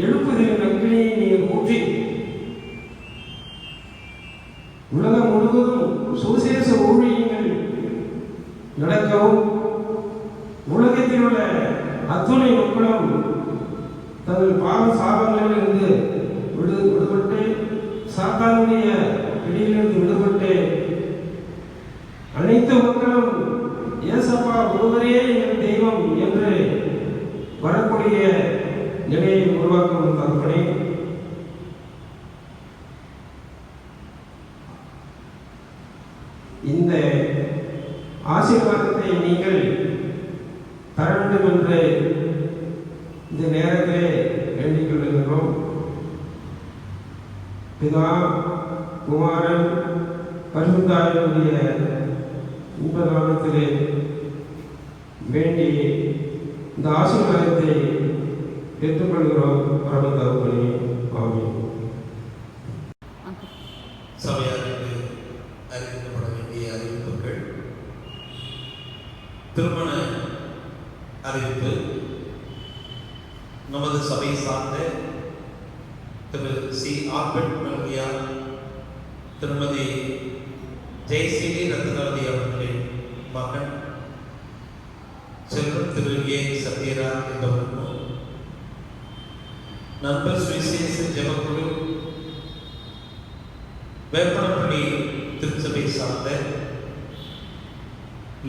G: எழுப்புதலின் அக்கினியை நீர் ஊற்றி உலகம் முழுவதும் சுவிசேஷ ஊழியங்கள் நடக்கவும் உலகத்தில் உள்ள அத்துணை மக்களும் தங்கள் பாவ சாபங்களிலிருந்து விடுபட்டு சாத்தானுடைய பிடியிலிருந்து விடுபட்டு அனைத்து மக்களும் ஏசப்பா ஒருவரே எங்கள் தெய்வம் என்று வரக்கூடிய நிலையை உருவாக்கும் தகப்பனே, இந்த ஆசீர்வாதத்தை நீங்கள் தர வேண்டும் என்று இந்த நேரத்திலே வேண்டிக் கொள்கின்றோம். பிதா குமாரன் பரிசுத்தாவினுடைய இந்த நாமத்திலே வேண்டி இந்த ஆசீர்வாதத்தை பெற்றுக்கொள்கிறோம். பரம தகப்பனே, ஆமென்.
A: சபையாருக்கு அறிவிக்கப்பட வேண்டிய அறிவிப்புகள். திருமண அறிவிப்பு. நமது சபை சார்ந்த திரு சி. ஆல்பர்ட் மெல்கியா, திருமதி ஜெயஸ்ரீ ரத்னாவதி அவர்களின் மகன் செல்வன் திரு ஏ. சத்யராஜ் என்பவருக்கும், நண்பர் சுவிசேஷ ஜெபக்குழு வேப்பனப்பள்ளி திருச்சபை சார்ந்த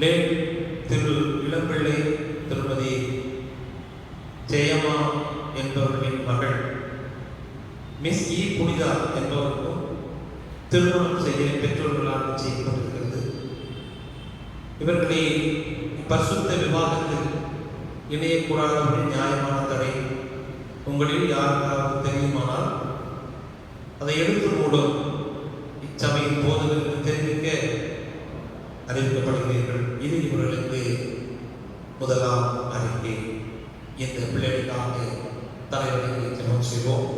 A: லேட் திரு இளம்பிள்ளை திருமதி ஜெயமா என்பவர்களின் மகள் மிஸ் இ. புனிதா என்பவருக்கும் திருமணம் செய்ய பெற்றோர்களால் செய்யப்பட்டிருக்கிறது. இவர்களை பரிசுத்த விவாகத்தில் இணையக்கூடாதபடி நியாயமான தடை உங்களில் யாருக்காவது தெரியுமானால் அதை எடுத்து மூடும் இச்சபையின் போதகர்களுக்கு தெரிவிக்க அறிவிக்கப்படுகிறீர்கள். இது இவர்களுக்கு முதலாம் அறிக்கை. இந்த பிள்ளைகளுக்காக தலைவர்களை ஜெபம் செய்வோம்.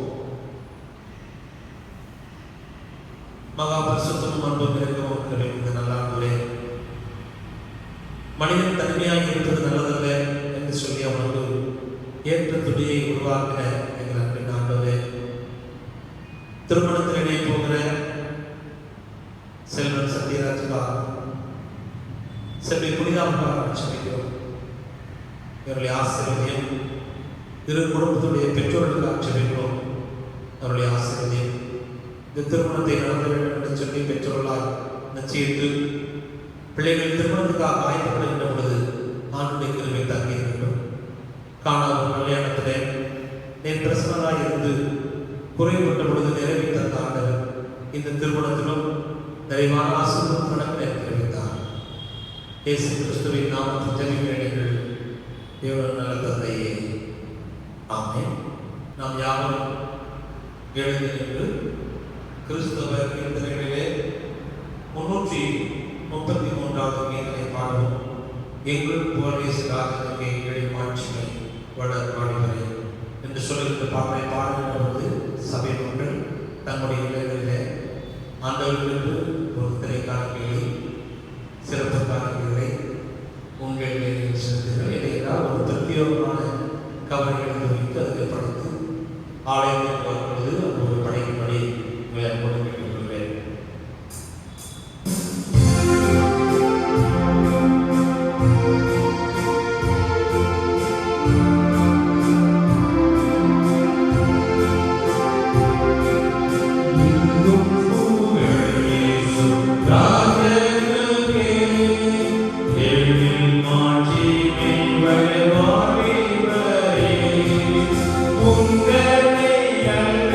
A: மகா பரிசுத்தமும் அன்பும் இருக்கவும் இந்த நல்லாண்டவரே, மனிதன் தனிமையாக இருப்பது நல்லதல்ல என்று சொல்லி அவனுக்கு ஏற்ற துணியை உருவாக்கின எங்கள் அன்பின் ஆண்டவரே, திருமணத்தில் இணைய போகிற செல்வன் சத்யராஜுக்காக செல்வி புனிதாவுக்காக சொல்லிக்கிறோம். இவருடைய ஆசீர்வாதம் இரு குடும்பத்துடைய பெற்றோர்களுக்காக சொல்லிக்கிறோம். அவருடைய ஆசீர்வாதம் இந்த திருமணத்தை நடத்த வேண்டும் என்று சொல்லி பெற்றோர்களால் நிச்சயித்து பிள்ளைகள் திருமணத்துக்காக ஆயத்தப்படுகின்ற பொழுது ஆண்டுடைய கிருபை தங்கி வேண்டும். காணாத கல்யாணத்திலே நேர் பிரசனராக இருந்து குறைபட்ட பொழுது நிறைவே தந்த ஆண்டவர் இந்த திருமணத்திலும் நிறைவான ஆசீர்வாதம் நடக்க தெரிவித்தார். இயேசு கிறிஸ்துவின் நாமத்தில் ஜெபிக்கிறீர்கள் தேவன் நல்ல தந்தையே, ஆமென். நாம் யாவரும் எழுந்து நின்று கிறிஸ்தவ கீர்த்தனைகளிலே 333வது கீர்த்தனை பாடுவோம். எங்கள் புகழேசு ராஜனுக்கு எங்களின் மாட்சிமை வளர் பாடுவரை என்று சொல்லுகின்ற பாடலை பாடுகின்ற பொழுது சபை மக்கள் தங்களுடைய இல்லங்களிலே ஆண்டவர்களுக்கு ஒரு திரை காணிக்கைகளை சிறப்பு காணிக்கைகளை உங்களிலே செலுத்துங்கள். இடையினால் ஒரு பிரத்யோகமான கவலைகளை வைத்து அதுக்கு படைத்து ஆலயத்தில் பார்ப்பது அந்த ஒரு படைக்கும்படி மேற்கொண்டு கேட்டுக்கொள்வேன்.
H: உங்களை அல்ல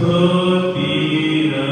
H: Sotira